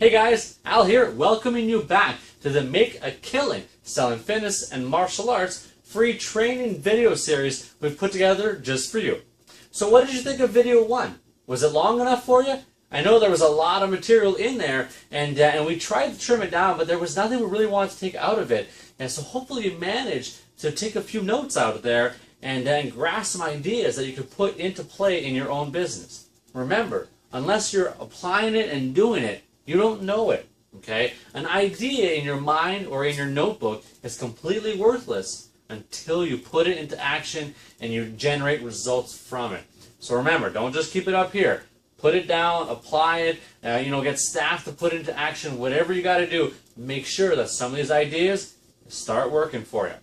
Hey guys, Al here, welcoming you back to the Make a Killing Selling Fitness and Martial Arts free training video series we've put together just for you. So what did you think of video 1? Was it long enough for you? I know there was a lot of material in there, and we tried to trim it down, but there was nothing we really wanted to take out of it. And so hopefully you managed to take a few notes out of there and grasp some ideas that you could put into play in your own business. Remember, unless you're applying it and doing it, you don't know it, okay? An idea in your mind or in your notebook is completely worthless until you put it into action and you generate results from it. So remember, don't just keep it up here. Put it down, apply it, get staff to put it into action, whatever you got to do. Make sure that some of these ideas start working for you.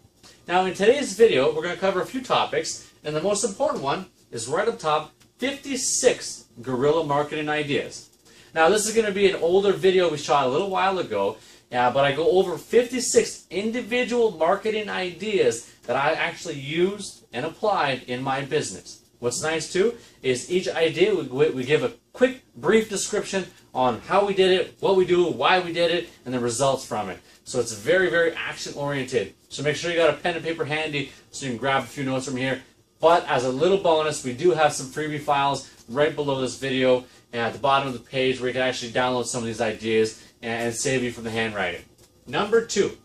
Now, in today's video, we're going to cover a few topics, and the most important one is right up top, 56 guerrilla marketing ideas. Now, this is going to be an older video we shot a little while ago, but I go over 56 individual marketing ideas that I actually used and applied in my business. What's nice, too, is each idea we give a quick, brief description on how we did it, what we do, why we did it, and the results from it. So it's very, very action-oriented. So make sure you got a pen and paper handy so you can grab a few notes from here. But as a little bonus, we do have some freebie files right below this video and at the bottom of the page where you can actually download some of these ideas and save you from the handwriting. Number 2,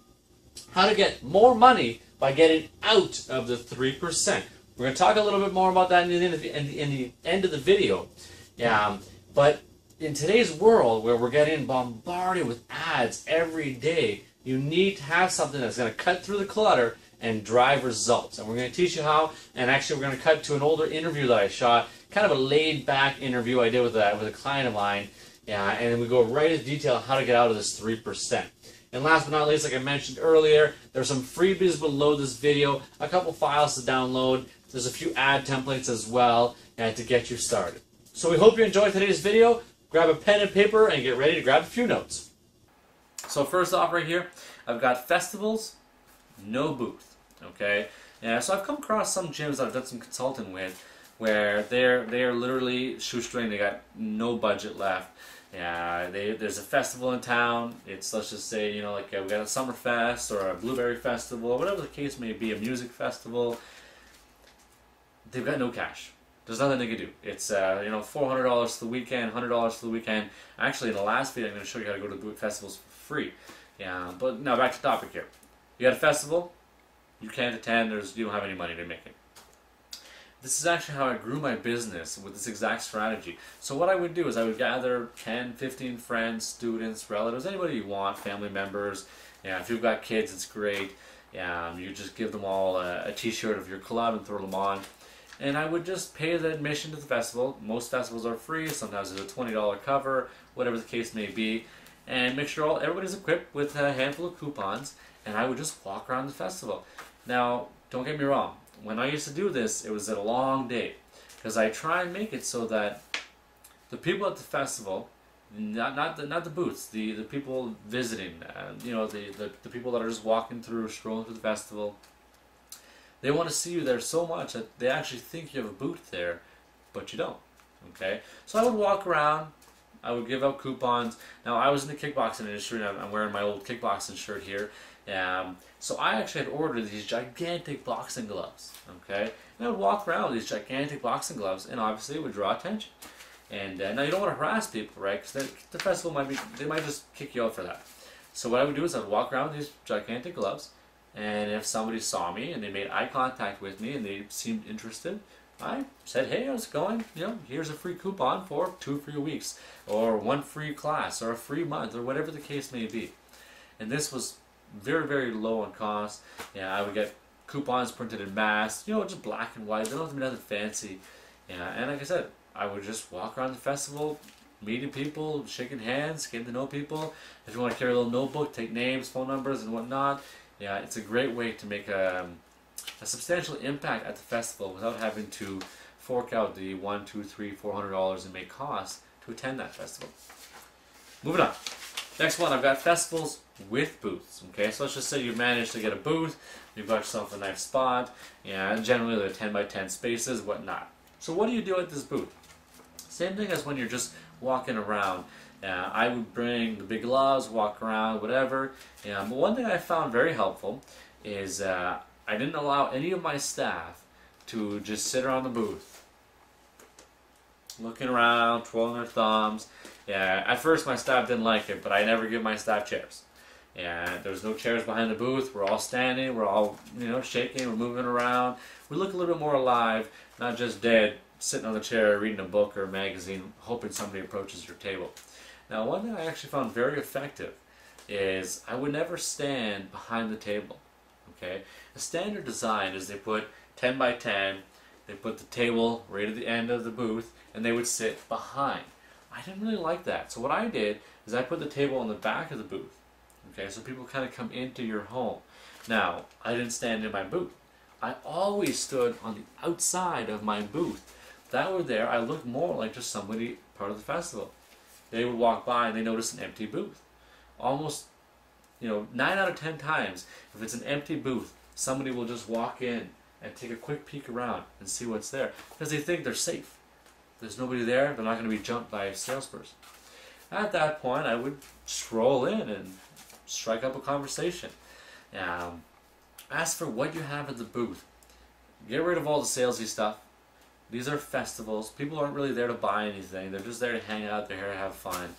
how to get more money by getting out of the 3%. We're going to talk a little bit more about that in the end of the video. But in today's world where we're getting bombarded with ads every day, you need to have something that's going to cut through the clutter and drive results. And we're going to teach you how, and actually we're going to cut to an older interview that I shot, kind of a laid-back interview I did with a client of mine, and we go right into detail how to get out of this 3%. And last but not least, like I mentioned earlier, there's some freebies below this video, a couple files to download, there's a few ad templates as well to get you started. So we hope you enjoyed today's video. Grab a pen and paper and get ready to grab a few notes. So first off right here, I've got festivals, no booth. Okay, so I've come across some gyms that I've done some consulting with where they're literally shoestring. They got no budget left. There's a festival in town. It's, let's just say, we got a Summerfest or a Blueberry Festival, whatever the case may be, a music festival. They've got no cash. There's nothing they can do. It's $400 for the weekend, $100 for the weekend. Actually, in the last video, I'm going to show you how to go to the festivals for free. But now back to the topic here. You got a festival. You can't attend, you don't have any money to make it. This is actually how I grew my business with this exact strategy. So what I would do is I would gather 10, 15 friends, students, relatives, anybody you want, family members. If you've got kids, it's great. You just give them all a t-shirt of your club and throw them on. And I would just pay the admission to the festival. Most festivals are free. Sometimes there's a $20 cover, whatever the case may be. And make sure everybody's equipped with a handful of coupons. And I would just walk around the festival. Now, don't get me wrong. When I used to do this, it was a long day. Because I try and make it so that the people at the festival, not the booths, the people visiting, the people that are just walking through, strolling through the festival, they want to see you there so much that they actually think you have a booth there, but you don't. Okay? So I would walk around. I would give out coupons. Now, I was in the kickboxing industry, and I'm wearing my old kickboxing shirt here. So I actually had ordered these gigantic boxing gloves, okay? And I would walk around with these gigantic boxing gloves, and obviously it would draw attention. And now you don't want to harass people, right? Because the festival they might just kick you out for that. So what I would do is I would walk around with these gigantic gloves, and if somebody saw me and they made eye contact with me and they seemed interested, I said, hey, how's it going? Here's a free coupon for 2 free weeks, or 1 free class, or a free month, or whatever the case may be. And this was very, very low on cost. I would get coupons printed in mass, just black and white. They don't have to be nothing fancy. And like I said, I would just walk around the festival, meeting people, shaking hands, getting to know people. If you want to carry a little notebook, take names, phone numbers, and whatnot. It's a great way to make a substantial impact at the festival without having to fork out the $100, $200, $300, $400 it may cost to attend that festival. Moving on. Next one, I've got festivals with booths. Okay, so let's just say you've managed to get a booth, you've got yourself a nice spot, and generally they're 10 by 10 spaces, whatnot. So what do you do at this booth? Same thing as when you're just walking around. I would bring the big gloves, walk around, whatever. But one thing I found very helpful is I didn't allow any of my staff to just sit around the booth, looking around, twirling their thumbs. At first my staff didn't like it, but I never give my staff chairs. There's no chairs behind the booth. We're all standing. We're all, shaking. We're moving around. We look a little bit more alive, not just dead, sitting on the chair reading a book or a magazine, hoping somebody approaches your table. Now, one thing I actually found very effective is I would never stand behind the table. Okay, the standard design is they put 10 by 10. They put the table right at the end of the booth, and they would sit behind. I didn't really like that, so what I did is I put the table on the back of the booth. Okay, so people kind of come into your home. Now, I didn't stand in my booth. I always stood on the outside of my booth. That were there, I looked more like just somebody part of the festival. They would walk by and they noticed an empty booth. Almost, 9 out of 10 times, if it's an empty booth, somebody will just walk in and take a quick peek around and see what's there. Because they think they're safe. There's nobody there, they're not going to be jumped by a salesperson. At that point, I would stroll in and strike up a conversation. Ask for what you have at the booth. Get rid of all the salesy stuff. These are festivals. People aren't really there to buy anything. They're just there to hang out. They're here to have fun.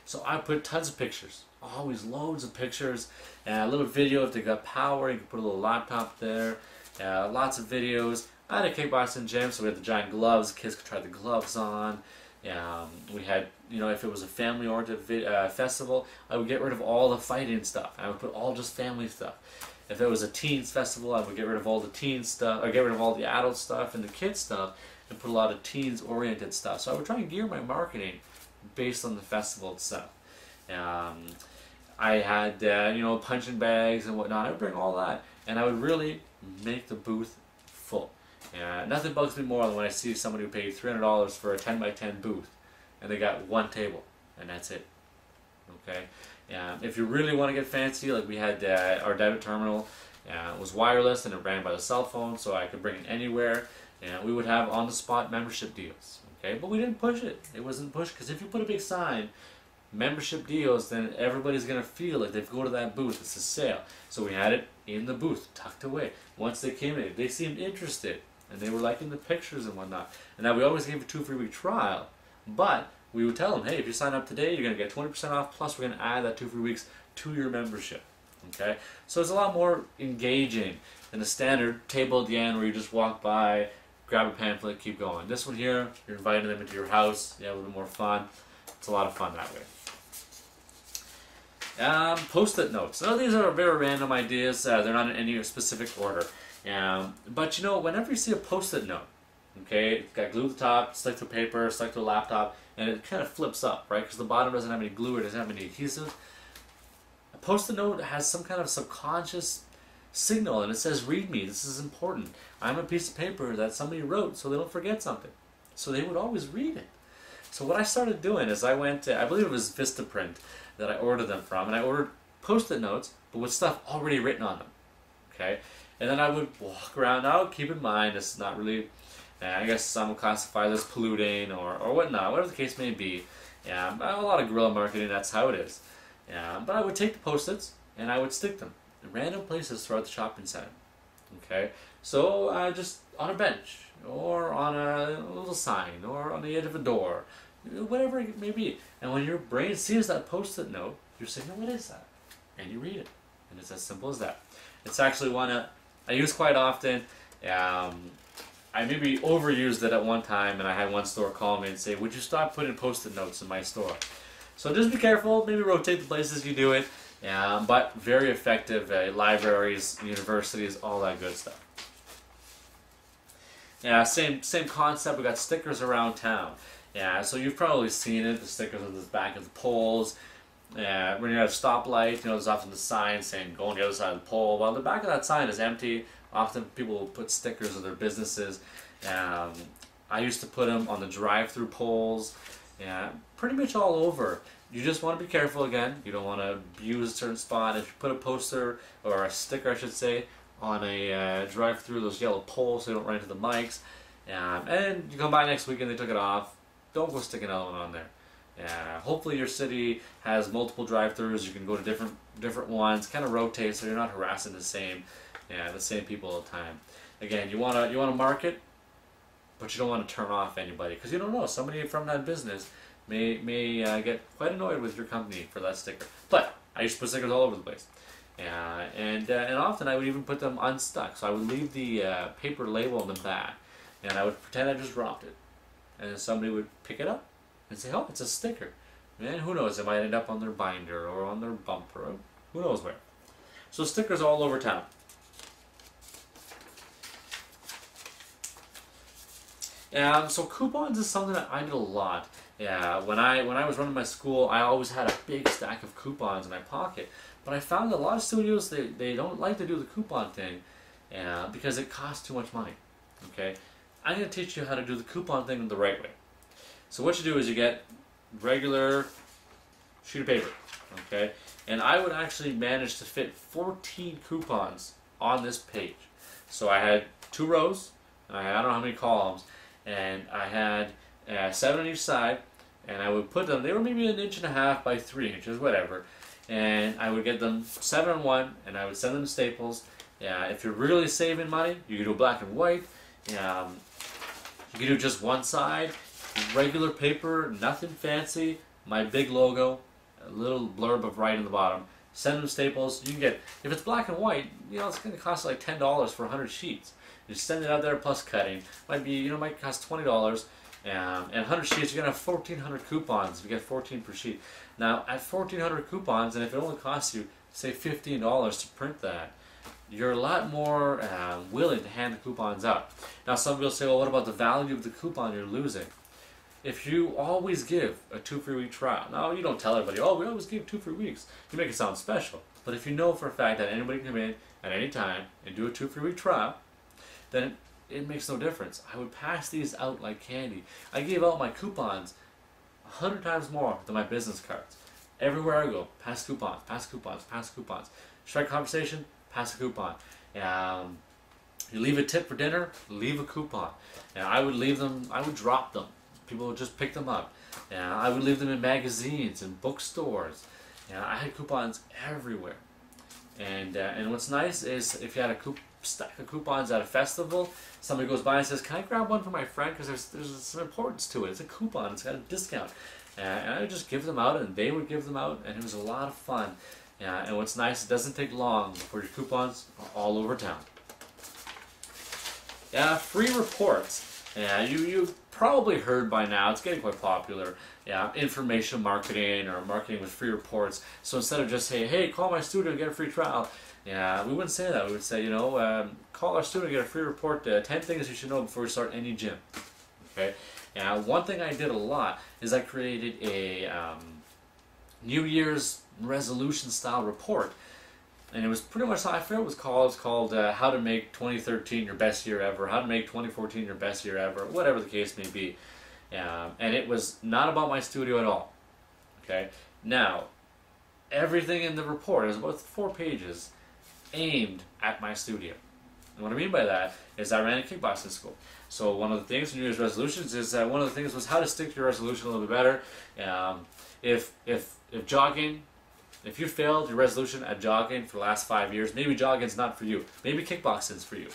So I put tons of pictures. Always loads of pictures. And a little video if they got power. You can put a little laptop there. Lots of videos. I had a kickboxing gym, so we had the giant gloves. Kids could try the gloves on. We had, if it was a family-oriented festival, I would get rid of all the fighting stuff. I would put all just family stuff. If it was a teens festival, I would get rid of all the teen stuff, or get rid of all the adult stuff and the kids stuff, and put a lot of teens-oriented stuff. So I would try and gear my marketing based on the festival itself. I had, punching bags and whatnot. I would bring all that, and I would really make the booth full. Nothing bugs me more than when I see somebody who paid $300 for a 10 by 10 booth, and they got one table, and that's it. Okay. If you really want to get fancy, like we had our debit terminal, it was wireless and it ran by the cell phone, so I could bring it anywhere. And we would have on-the-spot membership deals. Okay, but we didn't push it. It wasn't pushed because if you put a big sign, membership deals, then everybody's gonna feel like they go to that booth. It's a sale. So we had it in the booth, tucked away. Once they came in, they seemed interested, and they were liking the pictures and whatnot. And now we always gave a 2 free week trial, but we would tell them, hey, if you sign up today, you're going to get 20% off, plus we're going to add that 2 free weeks to your membership. Okay? So it's a lot more engaging than the standard table at the end where you just walk by, grab a pamphlet, keep going. This one here, you're inviting them into your house, you have a little more fun. It's a lot of fun that way. Post-it notes. Now these are very random ideas. They're not in any specific order. But whenever you see a post-it note, okay, it's got glue at the top, stuck to paper, stuck to a laptop, and it kind of flips up, right? Because the bottom doesn't have any glue, it doesn't have any adhesive. A post-it note has some kind of subconscious signal, and it says, read me, this is important. I'm a piece of paper that somebody wrote so they don't forget something. So they would always read it. So what I started doing is I went to, I believe it was Vistaprint that I ordered them from, and I ordered post-it notes, but with stuff already written on them. Okay? And then I would walk around. Now, keep in mind, it's not really, I guess some will classify this polluting or whatnot, whatever the case may be. A lot of guerrilla marketing, that's how it is. But I would take the post-its and I would stick them in random places throughout the shopping center. Okay, so just on a bench or on a little sign or on the edge of a door, whatever it may be. And when your brain sees that post-it note, you're saying, what is that? And you read it. And it's as simple as that. It's actually one I use quite often. I maybe overused it at one time, and I had one store call me and say, would you stop putting post-it notes in my store? So just be careful, maybe rotate the places you do it, but very effective, libraries, universities, all that good stuff. Same concept, we got stickers around town. So you've probably seen it, the stickers on the back of the poles. When you're at a stoplight, there's often the sign saying, go on the other side of the pole. Well, the back of that sign is empty. Often people will put stickers of their businesses. I used to put them on the drive-through poles, pretty much all over. You just want to be careful again. You don't want to abuse a certain spot. If you put a poster, or a sticker I should say, on a drive-through, those yellow poles so they don't run into the mics, and you come by next week and they took it off, don't go stick another one on there. Hopefully your city has multiple drive-throughs. You can go to different ones, kind of rotate, so you're not harassing the same people all the time. Again, you wanna market, but you don't want to turn off anybody, because you don't know, somebody from that business may get quite annoyed with your company for that sticker. But I used to put stickers all over the place. And often I would even put them unstuck. So I would leave the paper label in the back, and I would pretend I just dropped it. And then somebody would pick it up and say, oh, it's a sticker. And who knows, it might end up on their binder or on their bumper, or who knows where. So stickers all over town. So coupons is something that I did a lot. When I was running my school, I always had a big stack of coupons in my pocket. But I found that a lot of studios, they don't like to do the coupon thing because it costs too much money. Okay, I'm going to teach you how to do the coupon thing the right way. So what you do is you get regular sheet of paper, okay, and I would actually manage to fit 14 coupons on this page. So I had 2 rows, and I don't know how many columns, and I had 7 on each side, and I would put them, they were maybe 1.5 inches by 3 inches, whatever, and I would get them 7 on one, and I would send them to Staples. If you're really saving money, you can do black and white. You can do just one side, regular paper, nothing fancy, my big logo, a little blurb of right in the bottom. Send them to Staples. You can get, if it's black and white, it's going to cost like $10 for 100 sheets. You send it out there plus cutting. Might cost $20. And 100 sheets, you're going to have 1,400 coupons. You get 14 per sheet. Now, at 1,400 coupons, and if it only costs you, say, $15 to print that, you're a lot more willing to hand the coupons out. Now, some people say, well, what about the value of the coupon you're losing? If you always give a 2 free week trial, now you don't tell everybody, oh, we always give 2 free weeks. You make it sound special. But if you know for a fact that anybody can come in at any time and do a 2 free week trial, then it makes no difference. I would pass these out like candy. I gave out my coupons 100 times more than my business cards. Everywhere I go, pass coupons, pass coupons, pass coupons. Strike conversation, pass a coupon. You leave a tip for dinner, leave a coupon. I would leave them, I would drop them. People would just pick them up. I would leave them in magazines and bookstores. I had coupons everywhere. And what's nice is if you had a stack of coupons at a festival, somebody goes by and says, can I grab one for my friend, because there's some importance to it. It's a coupon, it's got a discount. And I would just give them out, and they would give them out, and it was a lot of fun. And what's nice, it doesn't take long before your coupons are all over town. Free reports. You probably heard by now, it's getting quite popular. Information marketing or marketing with free reports. So instead of just saying, hey, call my studio and get a free trial, we wouldn't say that. We would say, call our studio and get a free report, 10 things you should know before you start any gym. Okay. One thing I did a lot is I created a New Year's resolution style report. And it was pretty much how I forget what it was called. It's called How to Make 2013 Your Best Year Ever, How to Make 2014 Your Best Year Ever, whatever the case may be. And it was not about my studio at all. Okay. Now, everything in the report, it was about 4 pages, aimed at my studio. And what I mean by that is I ran a kickboxing school. So one of the things in New Year's resolutions is one of the things was how to stick to your resolution a little bit better. If jogging, if you failed your resolution at jogging for the last 5 years, maybe jogging's not for you. Maybe kickboxing's for you.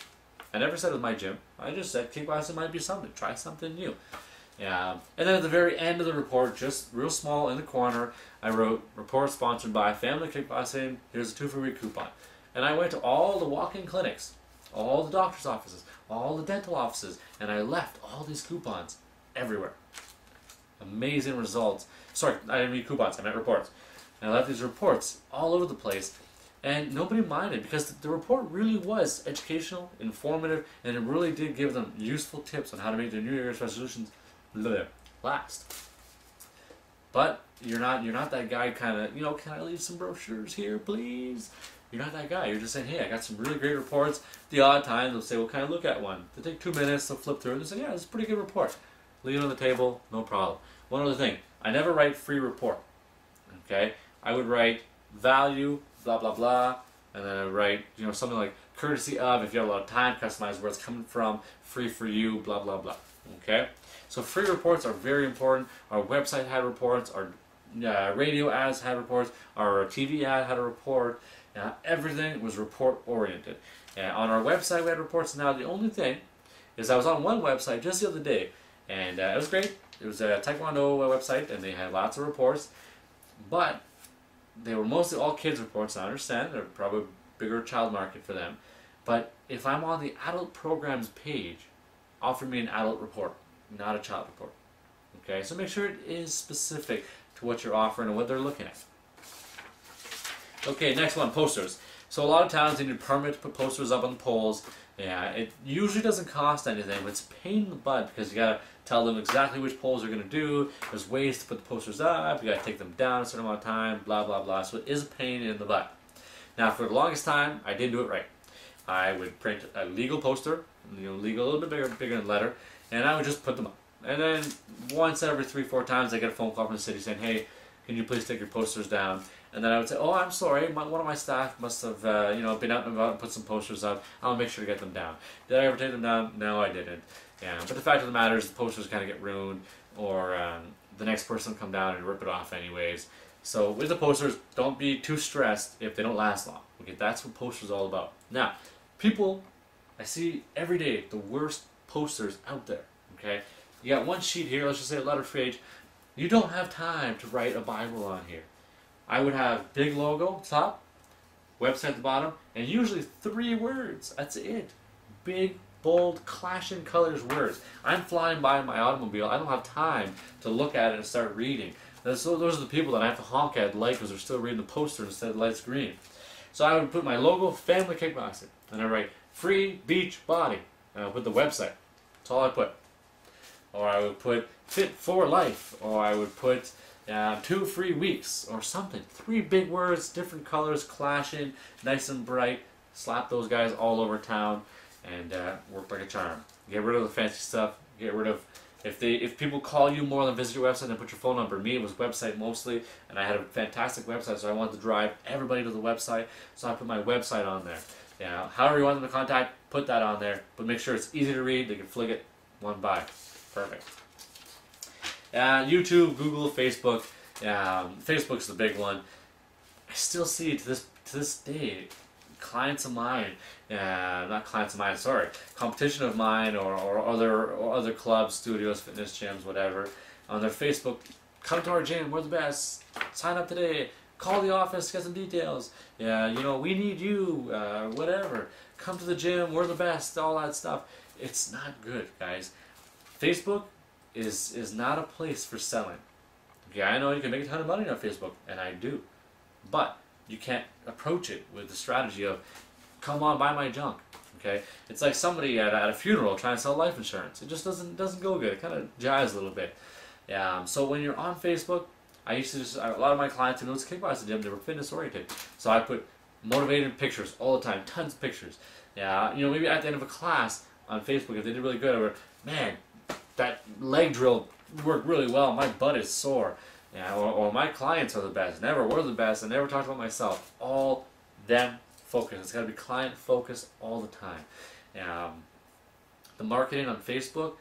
I never said it was my gym. I just said kickboxing might be something. Try something new. And then at the very end of the report, just real small in the corner, I wrote, report sponsored by Family Kickboxing, here's a 2 free week coupon. And I went to all the walk-in clinics, all the doctor's offices, all the dental offices, and I left all these coupons everywhere. Amazing results. Sorry, I didn't mean coupons, I meant reports. And I left these reports all over the place, and nobody minded because the report really was educational, informative, and it really did give them useful tips on how to make their New Year's resolutions last. But you're not that guy kind of, can I leave some brochures here, please? You're not that guy. You're just saying, hey, I got some really great reports. The odd time they'll say, well, can I look at one? They take 2 minutes, they'll flip through it, and they say, yeah, it's a pretty good report. Leave it on the table, no problem. One other thing, I never write free report. Okay? I would write value, blah, blah, blah, and then I would write, something like courtesy of, if you have a lot of time, customize where it's coming from, free for you, blah, blah, blah. Okay? So free reports are very important. Our website had reports, our radio ads had reports, our TV ad had a report. Everything was report oriented. On our website we had reports. Now the only thing is I was on one website just the other day, and it was great. It was a Taekwondo website, and they had lots of reports, but they were mostly all kids reports. I understand they're probably a bigger child market for them, but if I'm on the adult programs page, offer me an adult report, not a child report. Okay, so make sure it is specific to what you're offering and what they're looking at. Okay, next one, posters. So a lot of towns, they need a permit to put posters up on the poles. Yeah, it usually doesn't cost anything, but it's a pain in the butt because you gotta tell them exactly which poles they're gonna do. There's ways to put the posters up, you gotta take them down a certain amount of time, blah, blah, blah. So it is a pain in the butt. Now, for the longest time, I did do it right. I would print a legal poster, legal, a little bit bigger than letter, and I would just put them up. And then once every 3-4 times, I get a phone call from the city saying, hey, can you please take your posters down? And then I would say, oh, I'm sorry, one of my staff must have been out and about and put some posters up. I'll make sure to get them down. Did I ever take them down? No, I didn't. Yeah, but the fact of the matter is the posters kind of get ruined, or the next person will come down and rip it off anyways. So with the posters, don't be too stressed if they don't last long. Okay, that's what posters are all about. Now, people, I see every day the worst posters out there. Okay, you got one sheet here, let's just say a letter page. You don't have time to write a Bible on here. I would have big logo top, website at the bottom, and usually 3 words. That's it. Big, bold, clashing colors words. I'm flying by in my automobile. I don't have time to look at it and start reading. So those are the people that I have to honk at light because they're still reading the poster instead of the light's green. So I would put my logo, Family Kickboxing, and I write free beach body, and I'll put the website. That's all I put. Or I would put fit for life, or I would put 2 free weeks, or something. 3 big words, different colors, clashing, nice and bright. Slap those guys all over town, and work like a charm. Get rid of the fancy stuff. Get rid of, if people call you more than visit your website, then put your phone number. Me, it was website mostly, and I had a fantastic website, so I wanted to drive everybody to the website, so I put my website on there. Yeah, however you want them to contact, put that on there, but make sure it's easy to read. They can flick it one by. Perfect. YouTube, Google, Facebook. Facebook's the big one. I still see to this day clients of mine, not clients of mine, sorry, competition of mine or other clubs, studios, fitness gyms, whatever, on their Facebook, come to our gym, we're the best, sign up today, call the office, get some details, we need you, whatever, come to the gym, we're the best, all that stuff. It's not good, guys. Facebook is not a place for selling. Okay, I know you can make a ton of money on Facebook, and I do, but you can't approach it with the strategy of, come on, buy my junk. Okay, it's like somebody at a funeral trying to sell life insurance. It just doesn't go good. It kind of jives a little bit. So when you're on Facebook, I used to a lot of my clients who know it's kickboxing gym, they were fitness oriented. So I put motivated pictures all the time, tons of pictures. Maybe at the end of a class on Facebook, if they did really good, I would, man, that leg drill worked really well. My butt is sore. Or my clients are the best. Never were the best. I never talked about myself. All them focused. It's got to be client focused all the time. The marketing on Facebook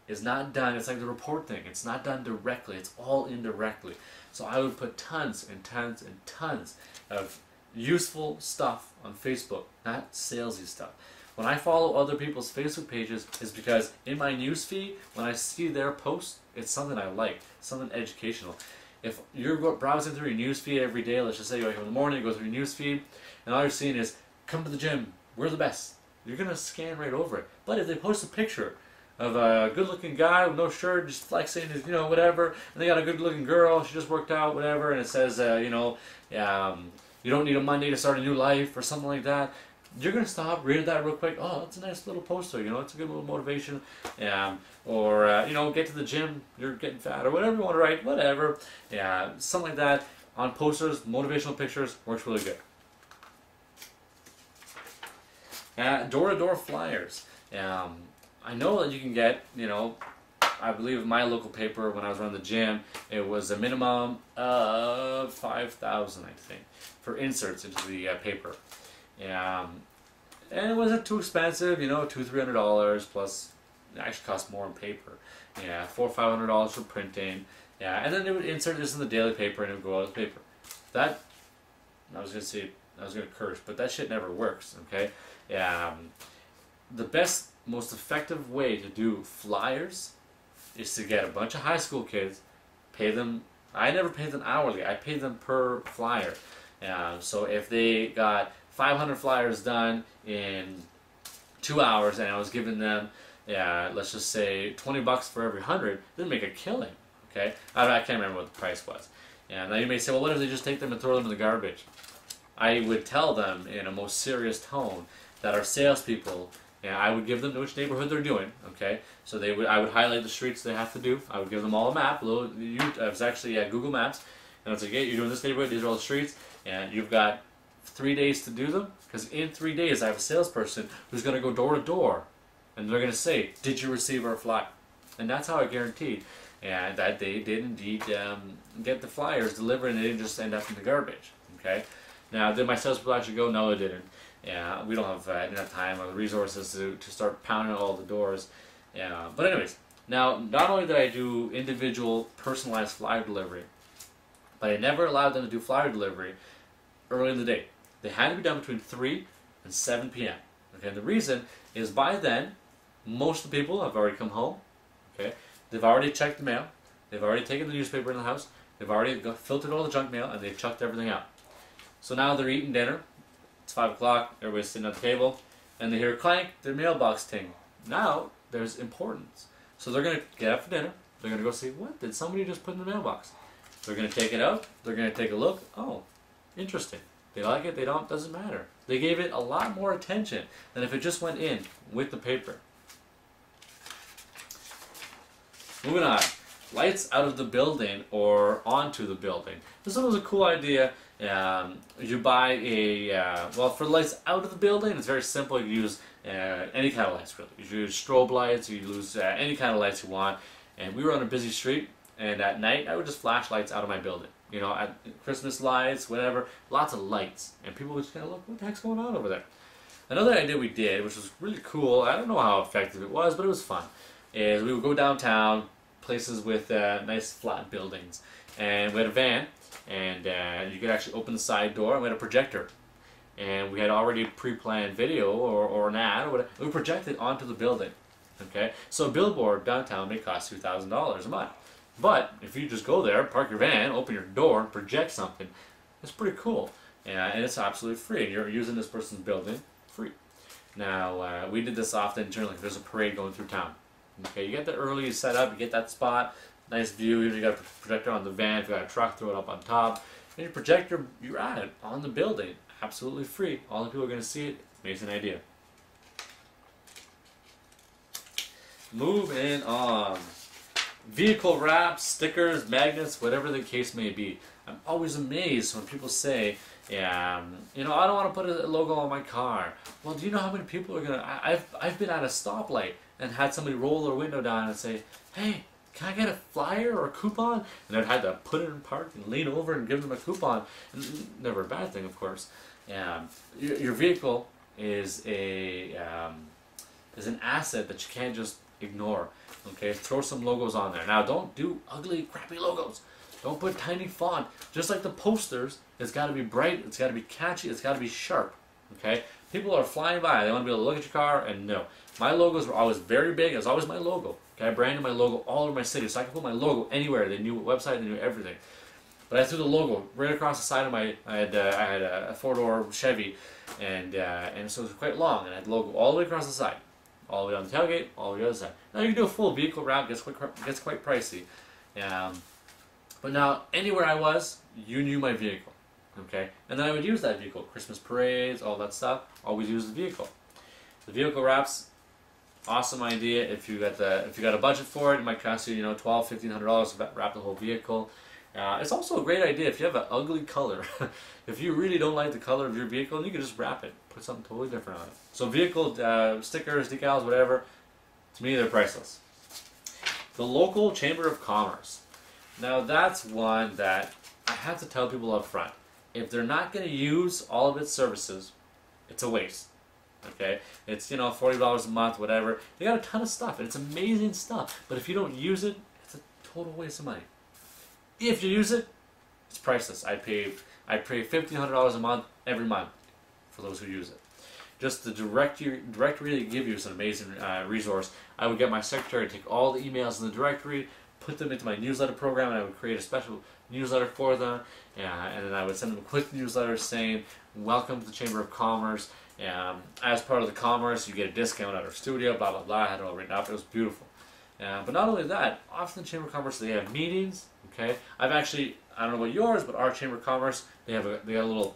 is not done. It's like the report thing. It's not done directly. It's all indirectly. So I would put tons and tons and tons of useful stuff on Facebook, not salesy stuff. When I follow other people's Facebook pages, it's because in my newsfeed, when I see their posts, it's something I like, something educational. If you're browsing through your newsfeed every day, let's just say you wake up in the morning, you go through your newsfeed, and all you're seeing is, come to the gym, we're the best. You're going to scan right over it. But if they post a picture of a good-looking guy with no shirt, just flexing, whatever, and they got a good-looking girl, she just worked out, whatever, and it says, you don't need a Monday to start a new life, or something like that, you're going to stop, read that real quick. Oh, that's a nice little poster, it's a good little motivation. Or get to the gym, you're getting fat, or whatever you want to write, whatever. Something like that. On posters, motivational pictures, works really good. Door-to-door flyers. I know that you can get, I believe my local paper, when I was running the gym, it was a minimum of $5,000, I think, for inserts into the paper. and it wasn't too expensive, you know, $200-300 plus. It actually cost more on paper. Yeah, $400-500 for printing. Yeah, and then they would insert this in the daily paper and it would go out of the paper. That, I was gonna curse, but that shit never works. Okay, the best, most effective way to do flyers is to get a bunch of high school kids, pay them. I never paid them hourly. I paid them per flyer. So if they got 500 flyers done in 2 hours, and I was giving them, let's just say $20 for every 100, they'd make a killing. Okay, I can't remember what the price was. And now you may say, well, what if they just take them and throw them in the garbage? I would tell them in a most serious tone that our salespeople, I would give them which neighborhood they're doing. Okay, so I would highlight the streets they have to do. I would give them all a map. It was actually Google Maps, and I was like, hey, you're doing this neighborhood. These are all the streets, and you've got 3 days to do them. Because in 3 days, I have a salesperson who's going to go door to door, and they're going to say, did you receive our flyer? And that's how I guaranteed that they did indeed get the flyers delivered, and they didn't just end up in the garbage. Okay. Now, did my salespeople actually go? No, it didn't. Yeah, we don't have enough time or resources to start pounding all the doors. Yeah, but anyways, now not only did I do individual personalized flyer delivery, but I never allowed them to do flyer delivery early in the day. They had to be done between 3 and 7 p.m. Okay, and the reason is by then, most of the people have already come home. Okay, they've already checked the mail, they've already taken the newspaper in the house, they've already filtered all the junk mail, and they've chucked everything out. So now they're eating dinner. It's 5 o'clock. Everybody's sitting at the table, and they hear a clank. Their mailbox ting. Now there's importance. So they're gonna get up for dinner. They're gonna go see, what did somebody just put in the mailbox? They're gonna take it out. They're gonna take a look. Oh, interesting. They like it. They don't. Doesn't matter. They gave it a lot more attention than if it just went in with the paper. Moving on. Lights out of the building or onto the building. This one was a cool idea. You buy well, for lights out of the building, it's very simple. You use any kind of lights, really. You use strobe lights, you use any kind of lights you want. And we were on a busy street, and at night I would just flash lights out of my building. You know, Christmas lights, whatever, lots of lights. And people would just kind of look, what the heck's going on over there? Another idea we did, which was really cool, I don't know how effective it was, but it was fun, is we would go downtown, places with nice flat buildings, and we had a van, and you could actually open the side door, and we had a projector, and we had already pre-planned video or an ad or whatever. We projected onto the building. Okay, so a billboard downtown may cost $2,000 a month, but if you just go there, park your van, open your door, and project something, it's pretty cool, and it's absolutely free. And you're using this person's building free. Now we did this often during, like, there's a parade going through town. Okay, you get there early, you set up, you get that spot, nice view. You got a projector on the van. If you got a truck, throw it up on top. And you project your ad on the building, absolutely free. All the people are going to see it. Amazing idea. Moving on. Vehicle wraps, stickers, magnets, whatever the case may be. I'm always amazed when people say, you know, I don't want to put a logo on my car. Well, do you know how many people are going to... I've been at a stoplight and had somebody roll their window down and say, hey, can I get a flyer or a coupon? And I'd had to put it in park and lean over and give them a coupon. And never a bad thing, of course. Your vehicle is an asset that you can't just ignore. Okay, throw some logos on there. Now, don't do ugly, crappy logos. Don't put tiny font. Just like the posters, it's got to be bright, it's got to be catchy, it's got to be sharp. Okay, people are flying by. They want to be able to look at your car, and no. My logos were always very big. It was always my logo. Okay, I branded my logo all over my city, so I could put my logo anywhere. They knew what website, they knew everything. But I threw the logo right across the side of my. I had a 4-door Chevy, and so it was quite long, and I had the logo all the way across the side, all the way on the tailgate, all the way on the other side. Now you can do a full vehicle wrap. Gets quite pricey. But now anywhere I was, you knew my vehicle. Okay, and then I would use that vehicle. Christmas parades, all that stuff. Always use the vehicle. The vehicle wraps. Awesome idea. If you got a budget for it, it might cost you, $1,200-1,500 to wrap the whole vehicle. It's also a great idea if you have an ugly color. If you really don't like the color of your vehicle, you can just wrap it, put something totally different on it. So vehicle stickers, decals, whatever. To me, they're priceless. The local Chamber of Commerce. Now that's one that I have to tell people up front. If they're not going to use all of its services, it's a waste. Okay, it's $40 a month, whatever. They got a ton of stuff, and it's amazing stuff. But if you don't use it, it's a total waste of money. If you use it, it's priceless. I pay $1,500 a month every month for those who use it. Just the directory they give you is an amazing resource. I would get my secretary to take all the emails in the directory, put them into my newsletter program, and I would create a special newsletter for them. And then I would send them a quick newsletter saying, "Welcome to the Chamber of Commerce. As part of the commerce, you get a discount at our studio." Blah blah blah. I had it all written up. It was beautiful. But not only that, often the Chamber of Commerce, they have meetings. Okay, I don't know about yours, but our Chamber of Commerce, they got a little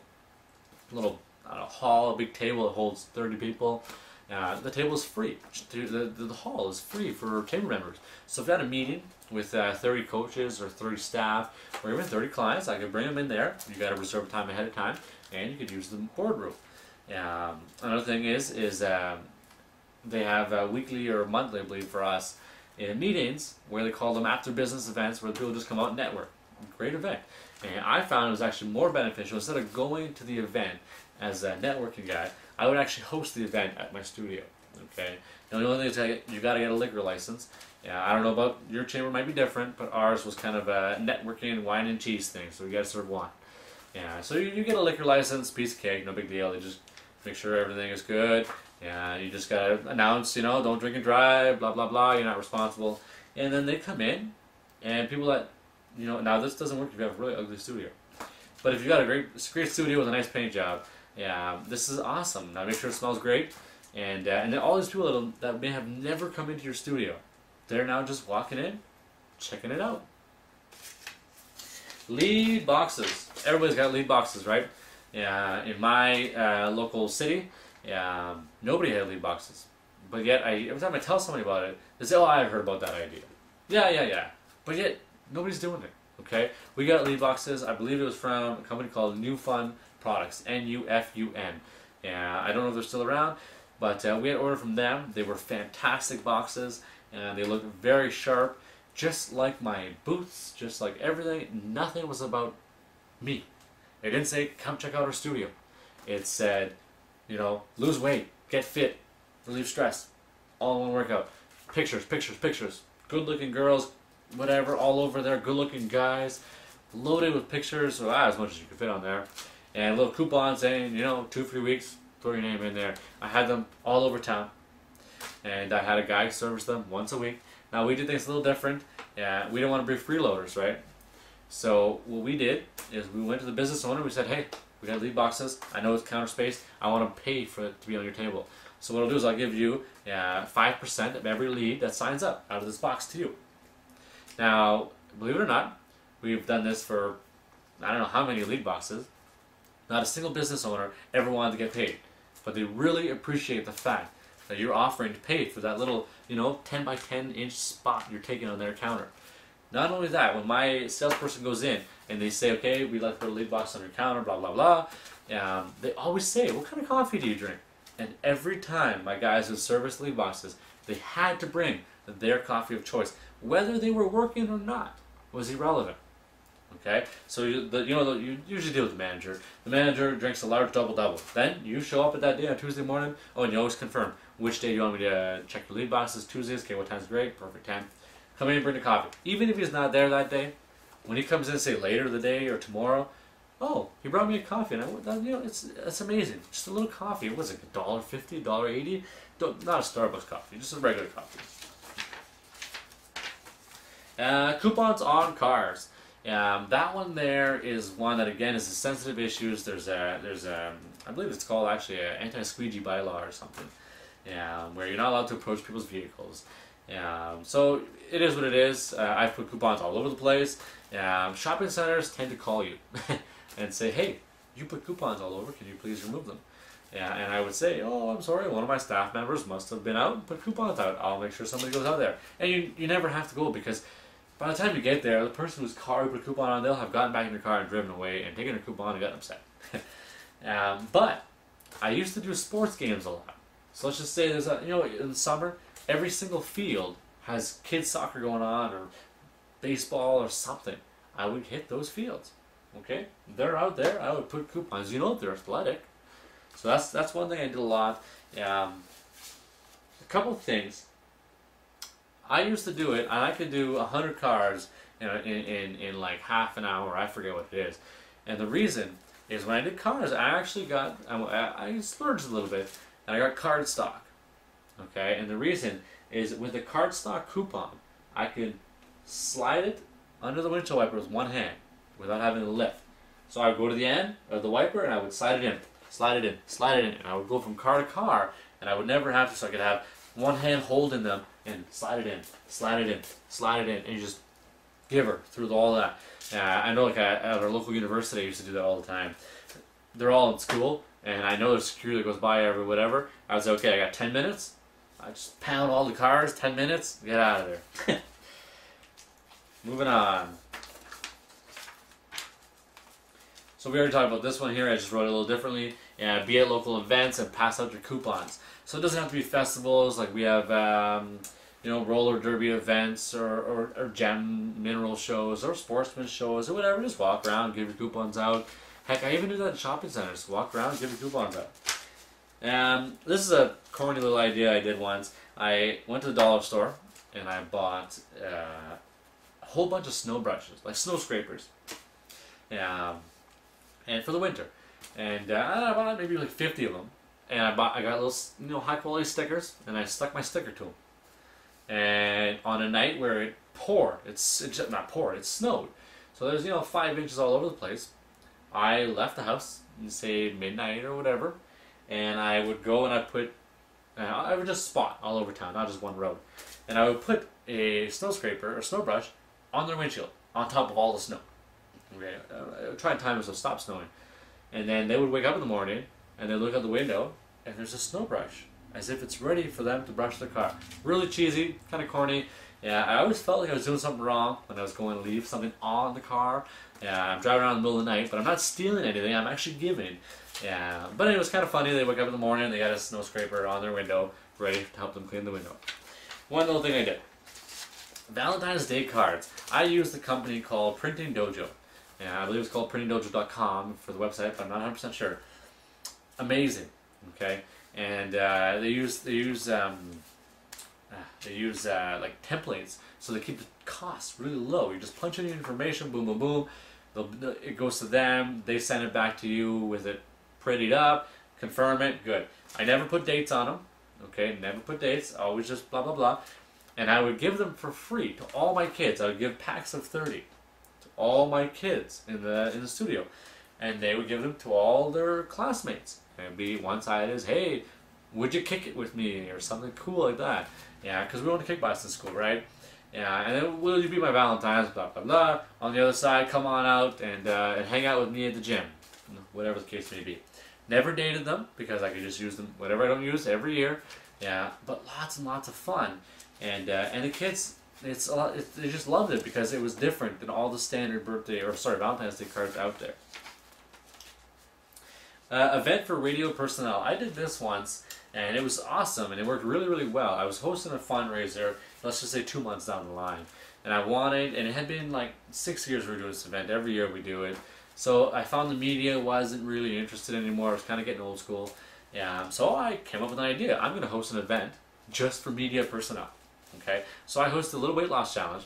hall, a big table that holds 30 people. The table is free. The hall is free for chamber members. So if you had a meeting with 30 coaches or 30 staff or even 30 clients, I could bring them in there. You got to reserve time ahead of time, and you could use the boardroom. Another thing is they have weekly or monthly, I believe, for us, meetings where they call them after business events, where people just come out and network. Great event. And I found it was actually more beneficial. Instead of going to the event as a networking guy, I would actually host the event at my studio. Okay. Now the only thing is you got to get a liquor license. I don't know about your chamber, might be different, but ours was kind of a networking wine and cheese thing, so we got to serve wine. So you get a liquor license, piece of cake, no big deal. They just make sure everything is good. You just got to announce, don't drink and drive, blah blah blah. You're not responsible. And then they come in, and people that now this doesn't work if you have a really ugly studio, but if you got a great studio with a nice paint job. This is awesome. Now make sure it smells great, and then all these people that may have never come into your studio, they're now just walking in, checking it out. Lead boxes. Everybody's got lead boxes, right? In my local city, nobody had lead boxes, but yet every time I tell somebody about it, they say, "Oh, I heard about that idea." Yeah. But yet nobody's doing it. Okay, we got lead boxes. I believe it was from a company called Nufun Products, Nufun. I don't know if they're still around, but we had ordered from them. They were fantastic boxes, and they looked very sharp, just like my booths, just like everything. Nothing was about me. It didn't say, "Come check out our studio." It said, lose weight, get fit, relieve stress, all in one workout. Pictures, good-looking girls, whatever, all over there, good-looking guys, loaded with pictures, or as much as you could fit on there. And a little coupon saying, 2 free weeks, throw your name in there. I had them all over town. And I had a guy service them once a week. Now, we did things a little different. We didn't want to be freeloaders, right? So, what we did is we went to the business owner. We said, "Hey, we got lead boxes. I know it's counter space. I want to pay for it to be on your table. So, what I'll do is I'll give you 5% of every lead that signs up out of this box to you." Now, believe it or not, we've done this for I don't know how many lead boxes. Not a single business owner ever wanted to get paid, but they really appreciate the fact that you're offering to pay for that little, 10 by 10 inch spot you're taking on their counter. Not only that, when my salesperson goes in and they say, "Okay, we'd like to put a lead box on your counter, blah blah blah," they always say, "What kind of coffee do you drink?" And every time my guys who service lead boxes, they had to bring their coffee of choice, whether they were working or not, was irrelevant. Okay, so you usually deal with the manager. The manager drinks a large double-double. Then you show up at that day on Tuesday morning. Oh, and you always confirm which day do you want me to check your lead boxes. Tuesdays. Okay, what time's great? Perfect time. Come in and bring the coffee. Even if he's not there that day, when he comes in, say later the day or tomorrow, "Oh, he brought me a coffee," and it's amazing. Just a little coffee. What was it? $1.50, $1.80? Not a Starbucks coffee, just a regular coffee. Coupons on cars. That one there is one that again is a sensitive issues. There's a I believe it's called actually an anti-squeegee bylaw or something. Where you're not allowed to approach people's vehicles. So it is what it is. I've put coupons all over the place. Shopping centers tend to call you and say, "Hey, you put coupons all over. Can you please remove them?" And I would say, "Oh, I'm sorry. One of my staff members must have been out and put coupons out. I'll make sure somebody goes out there." And you never have to go, because by the time you get there, the person whose car you put a coupon on, they'll have gotten back in their car and driven away and taken a coupon and gotten upset. But I used to do sports games a lot. So let's just say there's in the summer, every single field has kids soccer going on or baseball or something. I would hit those fields. Okay? They're out there. I would put coupons. They're athletic. So that's one thing I did a lot. A couple of things. I used to do it, and I could do 100 cars in like half an hour. I forget what it is. And the reason is when I did cars, I actually got, I splurged a little bit, and I got card stock. Okay, and the reason is with the card stock coupon, I could slide it under the windshield wiper with one hand without having to lift. So I would go to the end of the wiper and I would slide it in, slide it in, slide it in, and I would go from car to car, and I would never have to, so I could have one hand holding them and slide it in, slide it in, slide it in, and you just give her through all that. I know, like at our local university, I used to do that all the time. They're all in school, and I know there's security that goes by every whatever. I would say, okay, I got 10 minutes. I just pound all the cars, 10 minutes, get out of there. Moving on. So we already talked about this one here. I just wrote it a little differently. Be at local events and pass out your coupons. So it doesn't have to be festivals. Like we have, roller derby events or gem mineral shows or sportsman shows or whatever. Just walk around, give your coupons out. Heck, I even do that in shopping centers. Walk around, give your coupons out. This is a corny little idea I did once. I went to the dollar store and I bought a whole bunch of snow brushes, like snow scrapers. And for the winter, and I bought maybe like 50 of them, and I got little high quality stickers, and I stuck my sticker to them. And on a night where it poured, it snowed, so there's 5 inches all over the place. I left the house, say midnight or whatever, and I would go and I would just spot all over town, not just one road, and I would put a snow scraper or snow brush on their windshield on top of all the snow. Okay, try and time it so it stops snowing. And then they would wake up in the morning and they'd look out the window and there's a snow brush, as if it's ready for them to brush their car. Really cheesy, kind of corny. Yeah, I always felt like I was doing something wrong when I was going to leave something on the car. Yeah, I'm driving around in the middle of the night, but I'm not stealing anything, I'm actually giving. Yeah, but it was kind of funny. They wake up in the morning and they got a snow scraper on their window ready to help them clean the window. One little thing I did. Valentine's Day cards. I used the company called Printing Dojo. I believe it's called printingdojo.com for the website, but I'm not 100% sure. Amazing, okay? And they use like templates, so they keep the costs really low. You just punch in your information, boom, boom, boom. It goes to them. They send it back to you with it prettied up. Confirm it. Good. I never put dates on them. Okay, never put dates. Always just blah blah blah. And I would give them for free to all my kids. I would give packs of 30. All my kids in the studio, and they would give them to all their classmates. And be one side is, hey, would you kick it with me, or something cool like that. Yeah, because we want to kickbox in school, right? Yeah, and then will you be my Valentine's, blah blah blah. On the other side, come on out and hang out with me at the gym, whatever the case may be. Never dated them because I could just use them whatever I don't use every year. Yeah, but lots and lots of fun, and the kids. It's a lot. They just loved it because it was different than all the standard Valentine's Day cards out there. Event for radio personnel. I did this once, and it was awesome, and it worked really, really well. I was hosting a fundraiser, let's just say 2 months down the line, and it had been like 6 years we were doing this event. Every year we do it. So I found the media wasn't really interested anymore. I was kind of getting old school. So I came up with an idea. I'm going to host an event just for media personnel. Okay, so I hosted a little weight loss challenge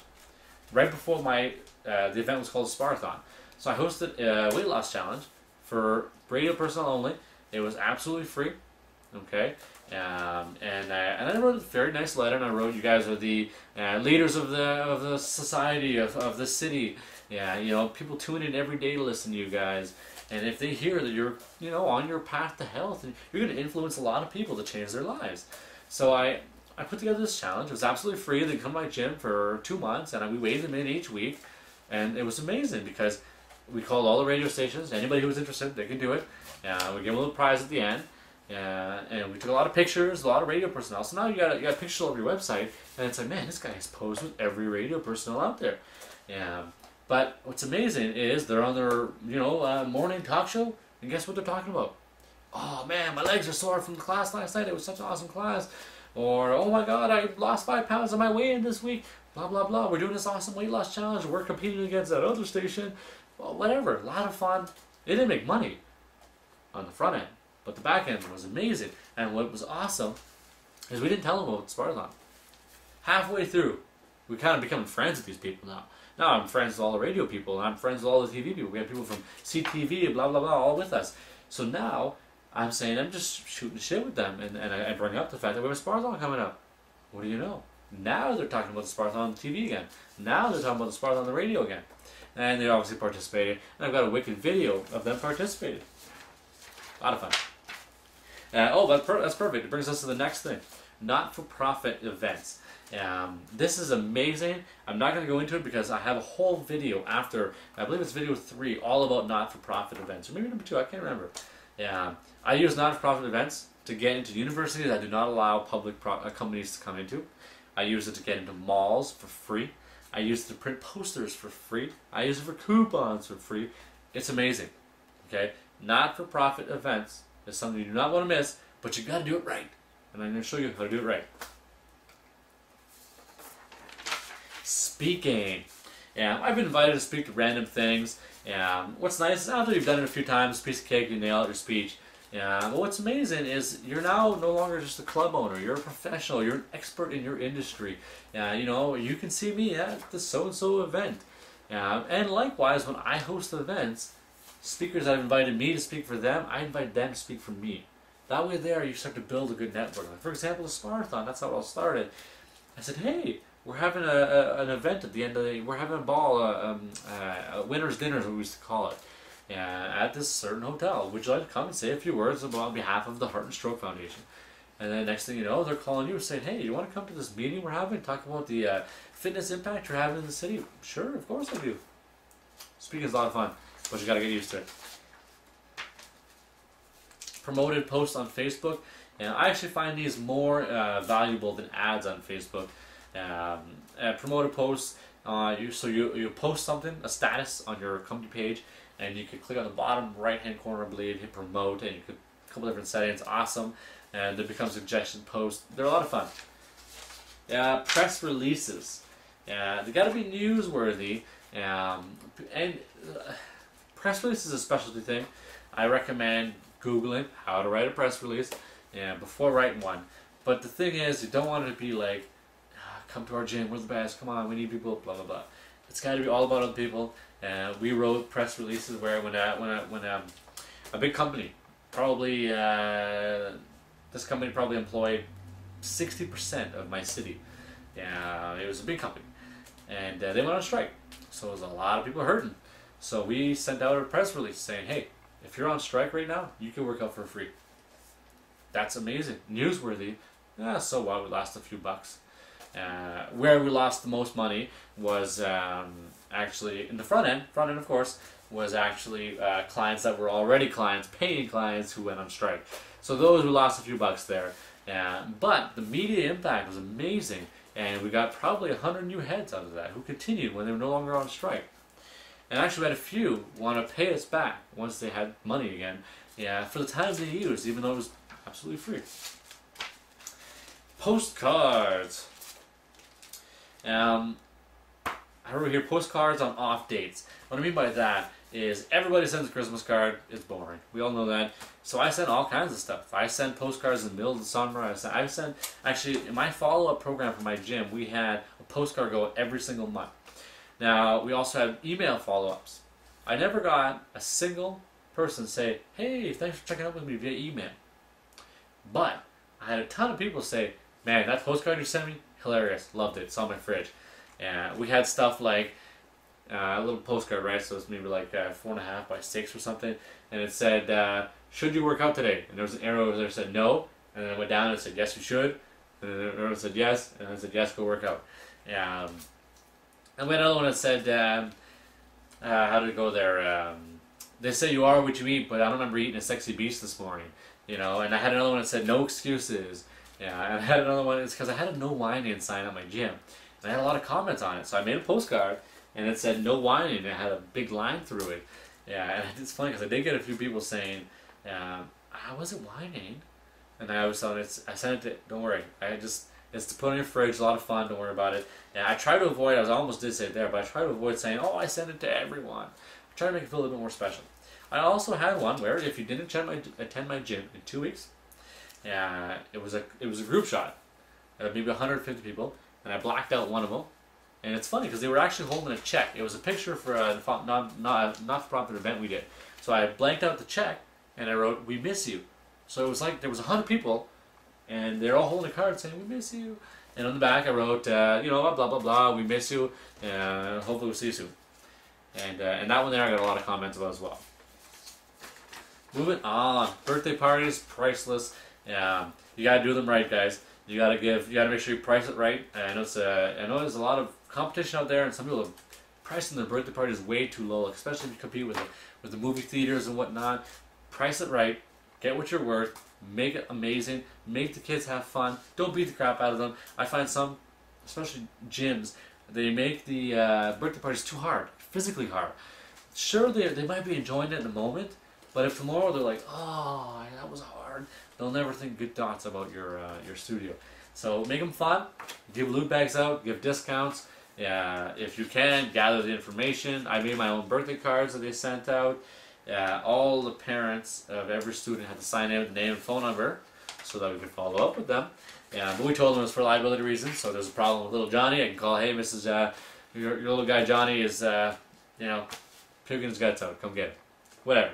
right before the event was called Sparathon. So I hosted a weight loss challenge for radio personnel only. It was absolutely free. Okay, and I wrote a very nice letter, and I wrote, you guys are the leaders of the society of the city. Yeah, people tune in every day to listen to you guys. And if they hear that you're on your path to health, and you're going to influence a lot of people to change their lives. So I put together this challenge. It was absolutely free. They'd come to my gym for 2 months, and we weighed them in each week. And it was amazing because we called all the radio stations. Anybody who was interested, they could do it. We gave them a little prize at the end. And we took a lot of pictures, a lot of radio personnel. So now you got pictures all over your website, and it's like, man, this guy has posed with every radio personnel out there. But what's amazing is they're on their morning talk show, and guess what they're talking about? Oh man, my legs are sore from the class last night. It was such an awesome class. Or, oh my god, I lost 5 pounds on my weigh-in this week. Blah, blah, blah. We're doing this awesome weight loss challenge. We're competing against that other station. Well, whatever. A lot of fun. They didn't make money on the front end. but the back end was amazing. And what was awesome is we didn't tell them about Spartathon. Halfway through, we kind of becoming friends with these people now. Now I'm friends with all the radio people, and I'm friends with all the TV people. We have people from CTV, blah, blah, blah, all with us. So now I'm saying I'm just shooting shit with them, and I bring up the fact that we have a Spartathon coming up. What do you know? Now they're talking about the Spartathon on TV again. Now they're talking about the Spartathon on the radio again. And they obviously participated, and I've got a wicked video of them participating. A lot of fun. That's perfect. It brings us to the next thing. Not-for-profit events. This is amazing. I'm not going to go into it because I have a whole video after, I believe it's video 3, all about not-for-profit events. Or maybe number 2, I can't remember. I use not-for-profit events to get into universities I do not allow public companies to come into. I use it to get into malls for free. I use it to print posters for free. I use it for coupons for free. It's amazing. Okay? Not-for-profit events is something you do not want to miss, but you got to do it right. And I'm going to show you how to do it right. Speaking. I've been invited to speak to random things. What's nice is after you've done it a few times, piece of cake, you nail out your speech. But what's amazing is you're now no longer just a club owner. You're a professional. You're an expert in your industry. You can see me at the so-and-so event. And likewise, when I host events, speakers that have invited me to speak for them, I invite them to speak for me. That way there, you start to build a good network. Like for example, the Spartathon, that's how it all started. I said, hey, we're having an event at the end of the, we're having a ball, a winner's dinner is what we used to call it, at this certain hotel. Would you like to come and say a few words on behalf of the Heart and Stroke Foundation? And then next thing you know, they're calling you and saying, hey, you want to come to this meeting we're having, talk about the fitness impact you're having in the city? Sure, of course I do. Speaking is a lot of fun, but you got to get used to it. Promoted posts on Facebook, and I actually find these more valuable than ads on Facebook. Promoted posts, you post something, a status on your company page, and you could click on the bottom right hand corner, I believe, hit promote, and you could a couple different settings. Awesome. And they become suggestion posts. They're a lot of fun. Press releases. They got to be newsworthy, and press release is a specialty thing. I recommend Googling how to write a press release before writing one. But the thing is, you don't want it to be like, come to our gym, we're the best, come on, we need people, blah, blah, blah. It's got to be all about other people. We wrote press releases where when a big company, probably, this company probably employed 60% of my city. It was a big company. And they went on strike. So there was a lot of people hurting. So we sent out a press release saying, hey, if you're on strike right now, you can work out for free. That's amazing. Newsworthy. So what? We lost a few bucks. Where we lost the most money was actually in the front end. Front end, of course, was actually clients that were already clients, paying clients who went on strike. So those we lost a few bucks there. But the media impact was amazing, and we got probably 100 new heads out of that who continued when they were no longer on strike. And actually, we had a few want to pay us back once they had money again, for the time they used, even though it was absolutely free. Postcards. I wrote here postcards on off dates. What I mean by that is everybody sends a Christmas card. It's boring. We all know that. So I send all kinds of stuff. I send postcards in the middle of the summer. I send actually, in my follow-up program for my gym, we had a postcard go every single month. Now, we also have email follow-ups. I never got a single person say, hey, thanks for checking out with me via email. But I had a ton of people say, man, that postcard you sent me, hilarious, loved it, it's on my fridge. We had stuff like a little postcard, right? So it's maybe like 4.5 by 6 or something, and it said, should you work out today? And there was an arrow there that said no, and then it went down and it said yes, you should, and then the arrow said yes, and then it said yes, go work out. And we had another one that said, how did it go there? They say you are what you eat, but I don't remember eating a sexy beast this morning, you know. And I had another one that said no excuses. And I had another one, it's because I had a no whining sign at my gym. And I had a lot of comments on it. So I made a postcard, and it said no whining, and it had a big line through it. And it's funny because I did get a few people saying, I wasn't whining. And I was telling it, I sent it to, don't worry, it's to put in your fridge, a lot of fun, don't worry about it. And I try to avoid, I almost did say it there, but I try to avoid saying, oh, I sent it to everyone. I try to make it feel a little bit more special. I also had one where if you didn't attend my gym in 2 weeks, it was a group shot, maybe 150 people, and I blacked out one of them. And it's funny because they were actually holding a check. It was a picture for a not-for-profit event we did. So I blanked out the check and I wrote, "We miss you." So it was like there was 100 people, and they're all holding a card saying, "We miss you." And on the back I wrote, blah blah blah, "We miss you, and hopefully we'll see you soon." And that one there I got a lot of comments about as well. Moving on, birthday parties, priceless. You gotta do them right, guys. You gotta make sure you price it right. I know there's a lot of competition out there, and some people are pricing their birthday parties way too low, especially if you compete with the movie theaters and whatnot. Price it right, get what you're worth, make it amazing, make the kids have fun. Don't beat the crap out of them. I find some, especially gyms, they make the birthday parties too hard, physically hard. Sure, they might be enjoying it in the moment, but if tomorrow they're like, "Oh, that was hard," they'll never think good thoughts about your studio. So make them fun. Give loot bags out. Give discounts. If you can, gather the information. I made my own birthday cards that they sent out. All the parents of every student had to sign in with the name and phone number so that we could follow up with them. But we told them it was for liability reasons. So if there's a problem with little Johnny, I can call, "Hey, Mrs. Your little guy Johnny is puking his guts out. Come get him." Whatever.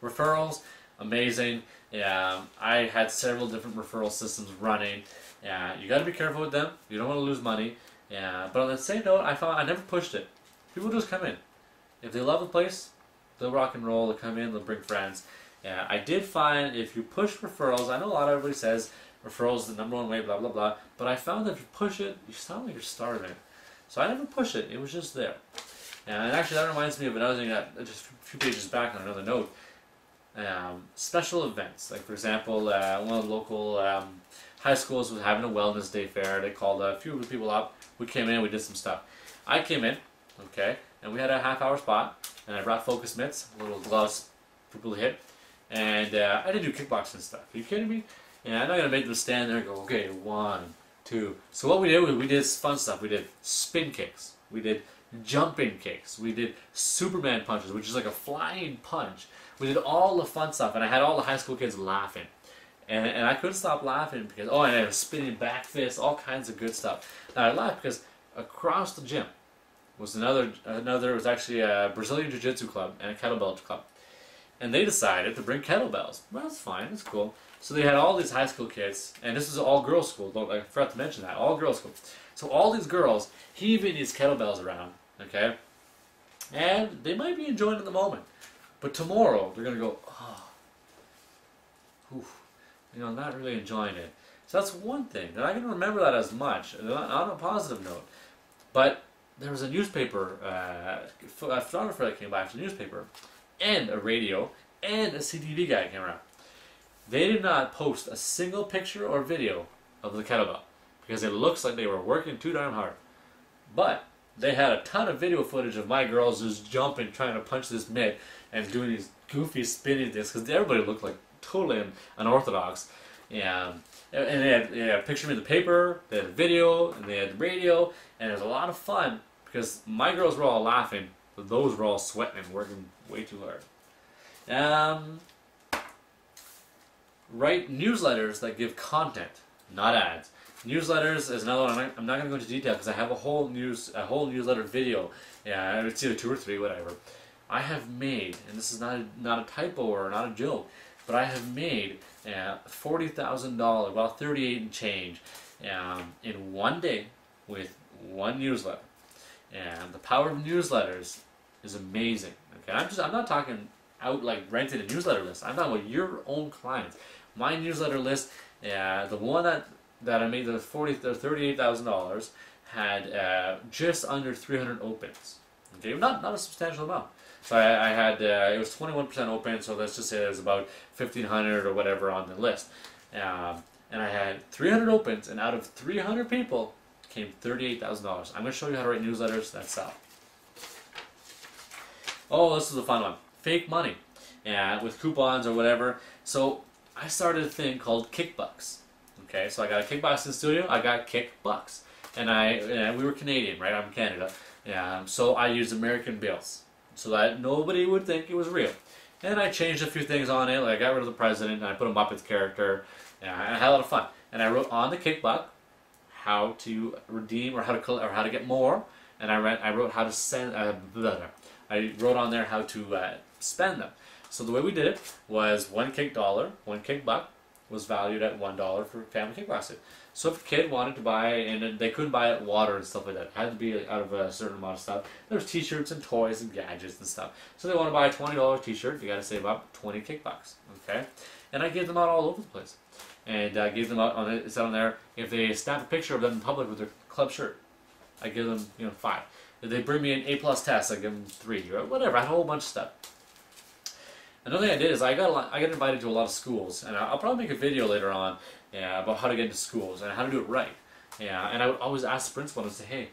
Referrals, amazing. I had several different referral systems running. You got to be careful with them. You don't want to lose money. But on the same note, I found I never pushed it. People just come in. If they love the place, they'll rock and roll. They'll come in. They'll bring friends. I did find if you push referrals, I know a lot of everybody says referrals is the #1 way, blah blah blah. But I found that if you push it, you sound like you're starving. So I never pushed it. It was just there. And actually, that reminds me of another thing that just a few pages back on another note. Special events, like for example, one of the local high schools was having a wellness day fair. They called a few of the people up. We came in, we did some stuff. I came in, okay, and we had a half-hour spot, and I brought focus mitts, little gloves for people to hit, and I did do kickboxing stuff. Are you kidding me? I'm not gonna make them stand there and go, "Okay, 1, 2." So what we did was we did fun stuff. We did spin kicks. We did jumping kicks. We did Superman punches, which is like a flying punch. We did all the fun stuff, and I had all the high school kids laughing. And I couldn't stop laughing because, and I was spinning back fists, all kinds of good stuff. Now I laughed because across the gym was it was actually a Brazilian Jiu-Jitsu club and a kettlebell club. And they decided to bring kettlebells. Well, that's fine, that's cool. So they had all these high school kids, and this is all girls school, I forgot to mention that, all girls school. So all these girls heaving these kettlebells around, okay? And they might be enjoying it in the moment. But tomorrow, they're going to go, "Oh, oof, I'm not really enjoying it." So that's one thing. And I can remember that as much, on a positive note. But there was a newspaper, a photographer that came by for the newspaper, and a radio, and a CTV guy came around. They did not post a single picture or video of the kettlebell, because it looks like they were working too darn hard. But they had a ton of video footage of my girls just jumping, trying to punch this mitt, and doing these goofy spinning things, because everybody looked like totally unorthodox. And they had a picture in the paper, they had video, and they had radio, and it was a lot of fun, because my girls were all laughing, but those were all sweating and working way too hard. Write newsletters that give content, not ads. Newsletters is another one. I'm not going to go into detail because I have a whole newsletter video. It's either 2 or 3, whatever. I have made, and this is not a typo or not a joke, but I have made $40,000, about 38 and change, in one day with one newsletter. And the power of newsletters is amazing. Okay, I'm not talking out like renting a newsletter list. I'm talking about your own clients. My newsletter list, the one that I made the $38,000 had just under 300 opens. Okay, not a substantial amount. So I had it was 21% open. So let's just say there's about 1,500 or whatever on the list, and I had 300 opens, and out of 300 people came $38,000. I'm going to show you how to write newsletters that sell. Oh, this is a fun one. Fake money, with coupons or whatever. So I started a thing called Kickbucks. Okay, so I got a kickboxing studio. I got Kickbucks, and we were Canadian, right? I'm in Canada. So I used American bills. so that nobody would think it was real. And I changed a few things on it, like I got rid of the president and I put a Muppets character, and I had a lot of fun. And I wrote on the kickbuck how to redeem or how to collect, or how to get more, and I wrote how to send. I wrote on there how to spend them. So the way we did it was one kickbuck was valued at $1 for family kickboxing. So if a kid wanted to buy, and they couldn't buy water and stuff like that, it had to be out of a certain amount of stuff. There was t-shirts and toys and gadgets and stuff. So they want to buy a $20 t-shirt, you got to save up 20 kickbucks, okay? And I gave them out all over the place. And I gave them out on it said on there, if they snap a picture of them in public with their club shirt, I give them 5. If they bring me an A+ test, I give them 3 or whatever. I had a whole bunch of stuff. Another thing I did is I got invited to a lot of schools, and I'll probably make a video later on about how to get into schools and how to do it right. Yeah, and I would always ask the principal and say, hey,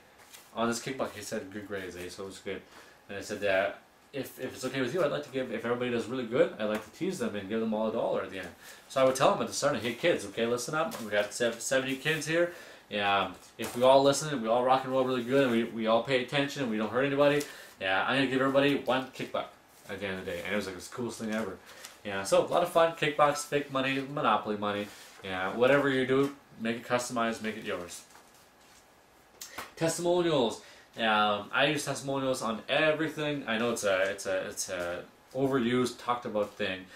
on this kickbuck, he said good grades, so it was good. And I said that if it's okay with you, I'd like to give, if everybody does really good, I'd like to tease them and give them all $1 at the end. So I would tell them at the start, hey kids, okay, listen up, we got 70 kids here. Yeah, if we all listen and we all rock and roll really good and we all pay attention and we don't hurt anybody, yeah, I'm going to give everybody 1 kickbuck at the end of the day. And it was like the coolest thing ever. Yeah, so a lot of fun, kickbucks, fake money, Monopoly money. Yeah, whatever you do, make it customized, make it yours. Testimonials. I use testimonials on everything. I know it's a overused, talked about thing,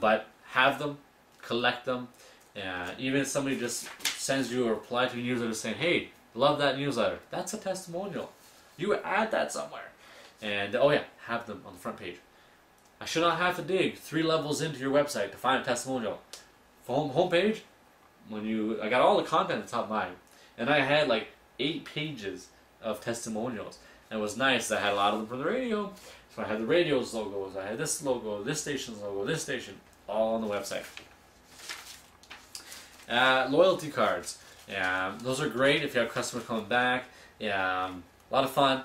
but have them, collect them. Even if somebody just sends you a reply to a newsletter saying, "Hey, love that newsletter," that's a testimonial. You add that somewhere, and oh yeah, have them on the front page. I should not have to dig 3 levels into your website to find a testimonial. For homepage, I got all the content at the top of mine, and I had like 8 pages of testimonials. And it was nice. I had a lot of them for the radio. So I had the radio's logos, I had this logo, this station's logo, this station, all on the website. Loyalty cards. Those are great if you have customers coming back. A lot of fun.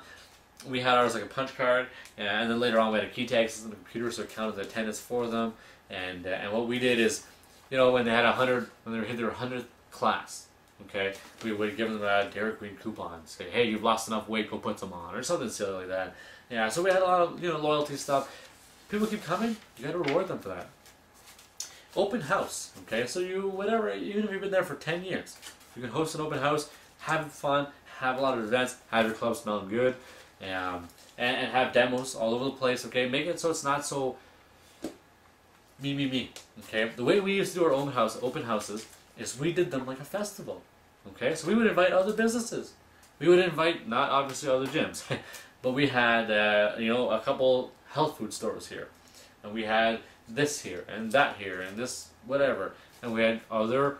We had ours like a punch card, and then later on we had a key tag system on the computer, so it counted the attendance for them. And what we did is, when they had 100, when they hit their 100th class, okay, we would give them a Dairy Queen coupon. Say, hey, you've lost enough weight, go put some on, or something silly like that. Yeah, so we had a lot of loyalty stuff. People keep coming, you got to reward them for that. Open house, okay, so even if you've been there for 10 years, you can host an open house, have fun, have a lot of events, have your club smelling good, and have demos all over the place, okay, make it so it's not so me, okay. The way we used to do our open houses is we did them like a festival, okay, so we would invite other businesses, we would invite, not obviously other gyms, but we had, a couple health food stores here, and we had this here, and that here, and this whatever, and we had other,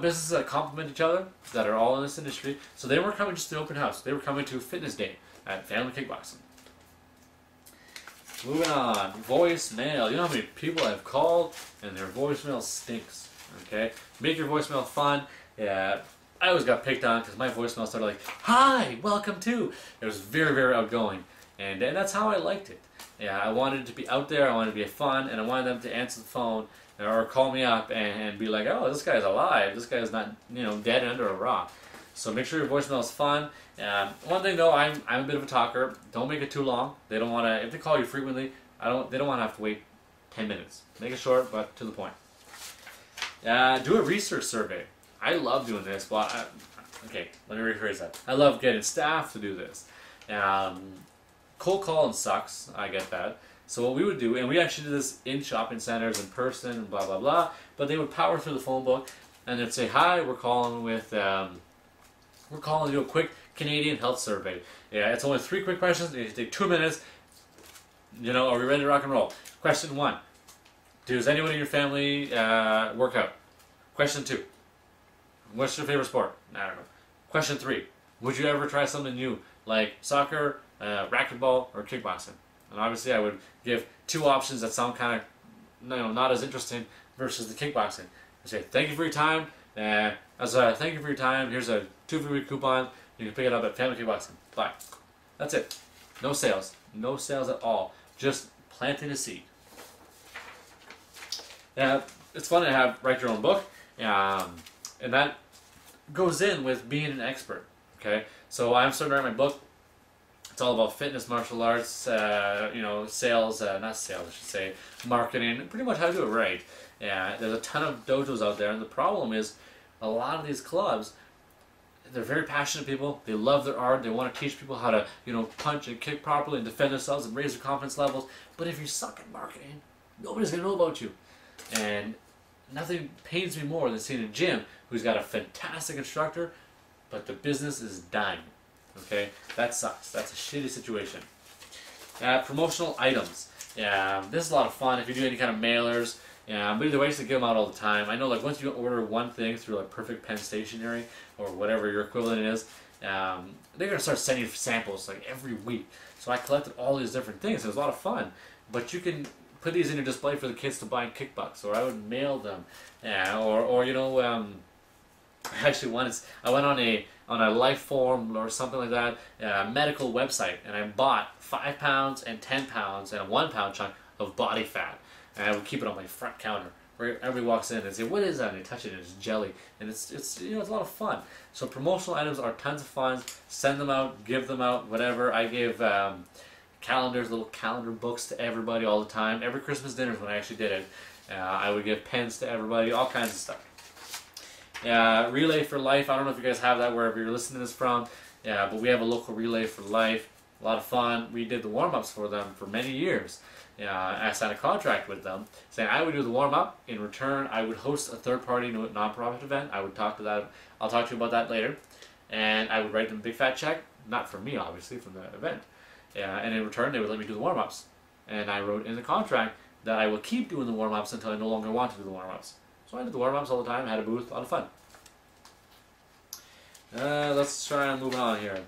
businesses that complement each other, that are all in this industry, so they weren't coming just to the open house, they were coming to Fitness Day at Family Kickboxing. Moving on, voicemail. You know how many people have called, and their voicemail stinks, okay? Make your voicemail fun. Yeah, I always got picked on because my voicemail started like, "Hi, welcome to." It was very, very outgoing, and that's how I liked it. Yeah, I wanted it to be out there, I wanted it to be fun, and I wanted them to answer the phone or call me up and be like, "Oh, this guy's alive. This guy's not, dead under a rock." So make sure your voicemail is fun. One thing though, I'm a bit of a talker. Don't make it too long. They don't want to. If they call you frequently, they don't want to have to wait 10 minutes. Make it short but to the point. Do a research survey. I love doing this, but okay, let me rephrase that. I love getting staff to do this. Cold calling sucks. I get that. So what we would do, and we actually did this in shopping centers, in person, and blah blah blah. But they would power through the phone book, and they'd say, "Hi, we're calling to do a quick Canadian health survey. Yeah, it's only 3 quick questions. It take 2 minutes. Are we ready to rock and roll? Question 1: does anyone in your family work out? Question 2: what's your favorite sport? I don't know. Question 3: would you ever try something new like soccer, racquetball, or kickboxing? And obviously, I would give 2 options that sound kind of, not as interesting versus the kickboxing. I say, "Thank you for your time. Thank you for your time. Here's a 2 free coupon. You can pick it up at Family Kickboxing. Bye." That's it. No sales. No sales at all. Just planting a seed. It's fun to write your own book, and that goes in with being an expert. Okay, so I'm starting to write my book. It's all about fitness, martial arts, sales, not sales, I should say, marketing, pretty much how to do it right. Yeah, there's a ton of dojos out there, and the problem is a lot of these clubs, they're very passionate people. They love their art. They want to teach people how to, punch and kick properly and defend themselves and raise their confidence levels. But if you suck at marketing, nobody's going to know about you. And nothing pains me more than seeing a gym who's got a fantastic instructor, but the business is dying. Okay? That sucks. That's a shitty situation. Promotional items. Yeah, this is a lot of fun if you do any kind of mailers. Yeah, but either way, you have to give them out all the time. I know, like, once you order one thing through, like, Perfect Pen Stationery or whatever your equivalent is, they're going to start sending you samples, like, every week. So I collected all these different things. It was a lot of fun. But you can put these in your display for the kids to buy in kickbucks, or I would mail them. Actually, once I went on a Lifeform or something like that, medical website, and I bought 5 pounds and 10 pounds and a 1 pound chunk of body fat. And I would keep it on my front counter where everybody walks in and say, "What is that?" And they touch it, and it's jelly, and it's a lot of fun. So promotional items are tons of fun. Send them out, give them out, whatever. I gave calendars, little calendar books to everybody all the time. Every Christmas dinners when I actually did it, I would give pens to everybody, all kinds of stuff. Relay for Life. I don't know if you guys have that wherever you're listening to this from. But we have a local Relay for Life. A lot of fun. We did the warm-ups for them for many years. I signed a contract with them saying I would do the warm-up. In return, I would host a third-party non-profit event. I would talk to that. I'll talk to you about that later. And I would write them a big fat check, not from me, obviously, from the event. And in return, they would let me do the warm-ups. And I wrote in the contract that I would keep doing the warm-ups until I no longer want to do the warm-ups. So I did the warm-ups all the time, had a booth, a lot of fun. Let's try and move on here.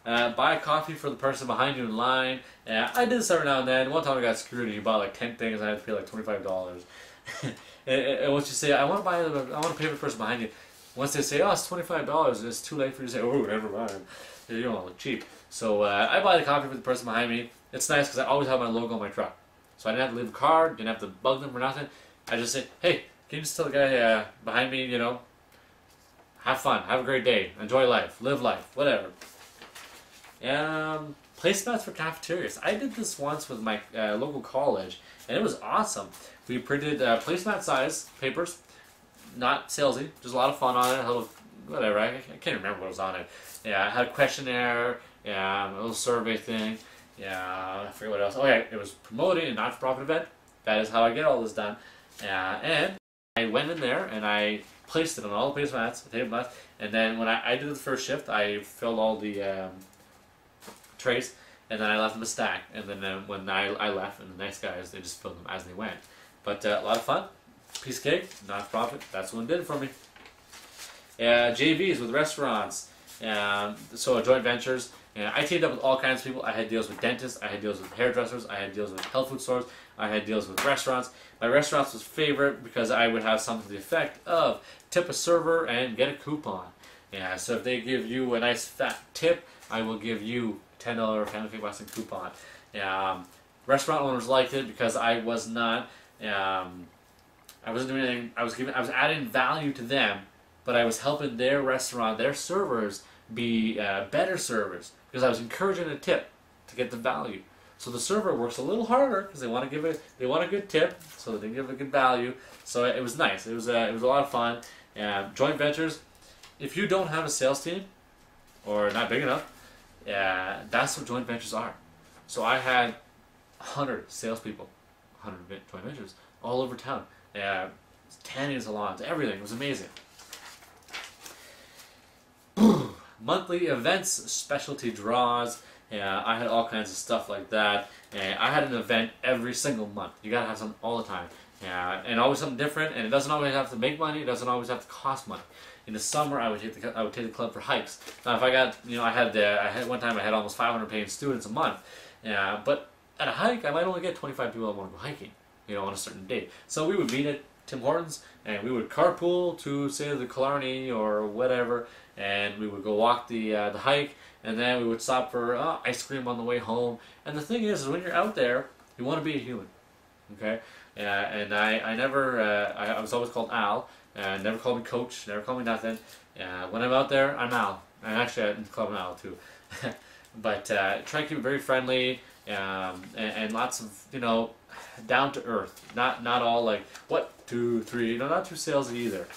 Buy a coffee for the person behind you in line. I did this every now and then. One time I got screwed and you bought like 10 things and I had to pay like $25. and once you say, I want to pay for the person behind you. Once they say, oh, it's $25, it's too late for you to say, oh, never mind. You don't look cheap. So I buy the coffee for the person behind me. It's nice because I always have my logo on my truck. So I didn't have to leave a card, didn't have to bug them for nothing. I just say, hey, can you just tell the guy behind me, have fun, have a great day, enjoy life, live life, whatever. Placemats for cafeterias. I did this once with my local college, and it was awesome. We printed placemat size papers, not salesy, just a lot of fun on it. A little, whatever, I can't remember what was on it. Yeah, I had a questionnaire, a little survey thing. Yeah, I forget what else. Oh yeah, it was promoting a not-for-profit event. That is how I get all this done. And I went in there and I placed it on all the placemats, table mats, and then when I did the first shift, I filled all the trays, and then I left them a stack. And then when I left, and the next guys, they just filled them as they went. But a lot of fun. Piece of cake, not-for-profit. That's what did it for me. JVs with restaurants. So joint ventures. I teamed up with all kinds of people. I had deals with dentists, I had deals with hairdressers, I had deals with health food stores, I had deals with restaurants. My restaurants was favorite because I would have something to the effect of tip a server and get a coupon. So if they give you a nice fat tip, I will give you $10 Family Fake Western coupon. Restaurant owners liked it because I was not, I wasn't doing anything. I was adding value to them, but I was helping their restaurant, their servers, be better servers because I was encouraging a tip to get the value. So the server works a little harder because they want a good tip, so they give a good value. So it was nice. It was a lot of fun. Joint ventures. If you don't have a sales team or not big enough, that's what joint ventures are. So I had 100 salespeople, 100 joint ventures all over town. Tanning salons, everything. It was amazing. Monthly events, specialty draws. I had all kinds of stuff like that. I had an event every single month. You gotta have something all the time. And always something different. And it doesn't always have to make money. It doesn't always have to cost money. In the summer, I would take the club for hikes. Now, if I got, I had one time I had almost 500 paying students a month. But at a hike, I might only get 25 people that want to go hiking, on a certain day. So we would meet at Tim Hortons, and we would carpool to, say, the Killarney or whatever, and we would go walk the hike, and then we would stop for ice cream on the way home. And the thing is when you're out there, you want to be a human, okay? And I never, I was always called Al, and never called me Coach, never called me nothing. When I'm out there, I'm Al. And actually, in the club, I'm Al too. but try to keep it very friendly, and lots of, you know, down to earth. Not all like what, 2, 3. You know, not too salesy either.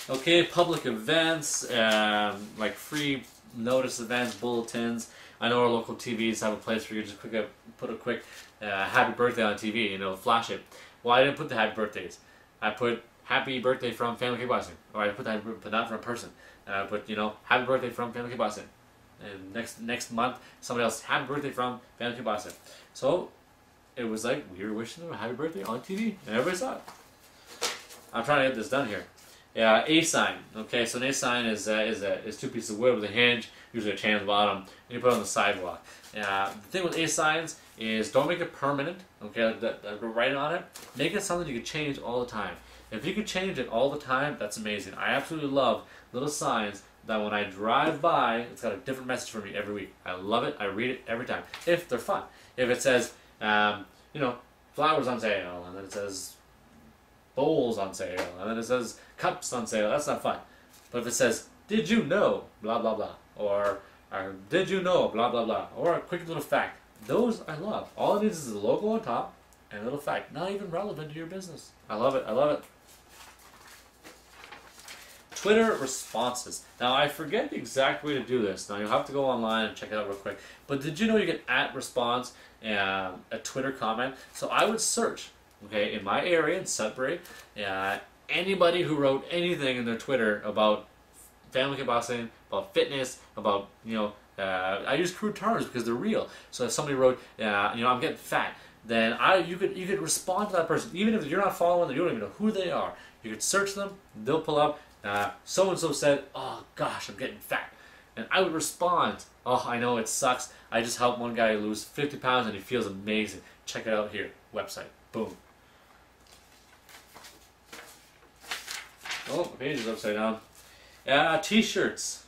Okay, public events, like free notice events, bulletins. I know our local TVs have a place where you just put a quick happy birthday on TV, you know, flash it. Well, I didn't put the happy birthdays. I put happy birthday from Family Kickboxing, or I put that, but not from a person. And I put, you know, happy birthday from Family Kickboxing. And next month, somebody else, happy birthday from Family Kickboxing. So it was like we were wishing them a happy birthday on TV, and everybody saw it. I'm trying to get this done here. Yeah, A sign. Okay, so an A sign is 2 pieces of wood with a hinge, usually a chain at the bottom, and you put it on the sidewalk. The thing with A signs is don't make it permanent. Okay, write on it. Make it something you can change all the time. If you could change it all the time, that's amazing. I absolutely love little signs that when I drive by, it's got a different message for me every week. I love it. I read it every time. If they're fun. If it says, you know, flowers on sale, and then it says bowls on sale, and then it says cups on sale, that's not fun. But if it says, did you know, blah, blah, blah, or did you know, blah, blah, blah, or a quick little fact, those I love. All it needs is the logo on top and a little fact, not even relevant to your business. I love it. I love it. Twitter responses. Now, I forget the exact way to do this. Now, you'll have to go online and check it out real quick. But did you know you can @response a Twitter comment? So I would search, okay, in my area, in Sudbury, anybody who wrote anything in their Twitter about Family Kickboxing, about fitness, about, you know, I use crude terms because they're real. So if somebody wrote, you know, I'm getting fat, then you could respond to that person, even if you're not following them, you don't even know who they are. You could search them, they'll pull up. So and so said, oh gosh, I'm getting fat, and I would respond, oh, I know it sucks. I just helped one guy lose 50 pounds and he feels amazing. Check it out here, website, boom. Oh, my page is upside down. T-shirts.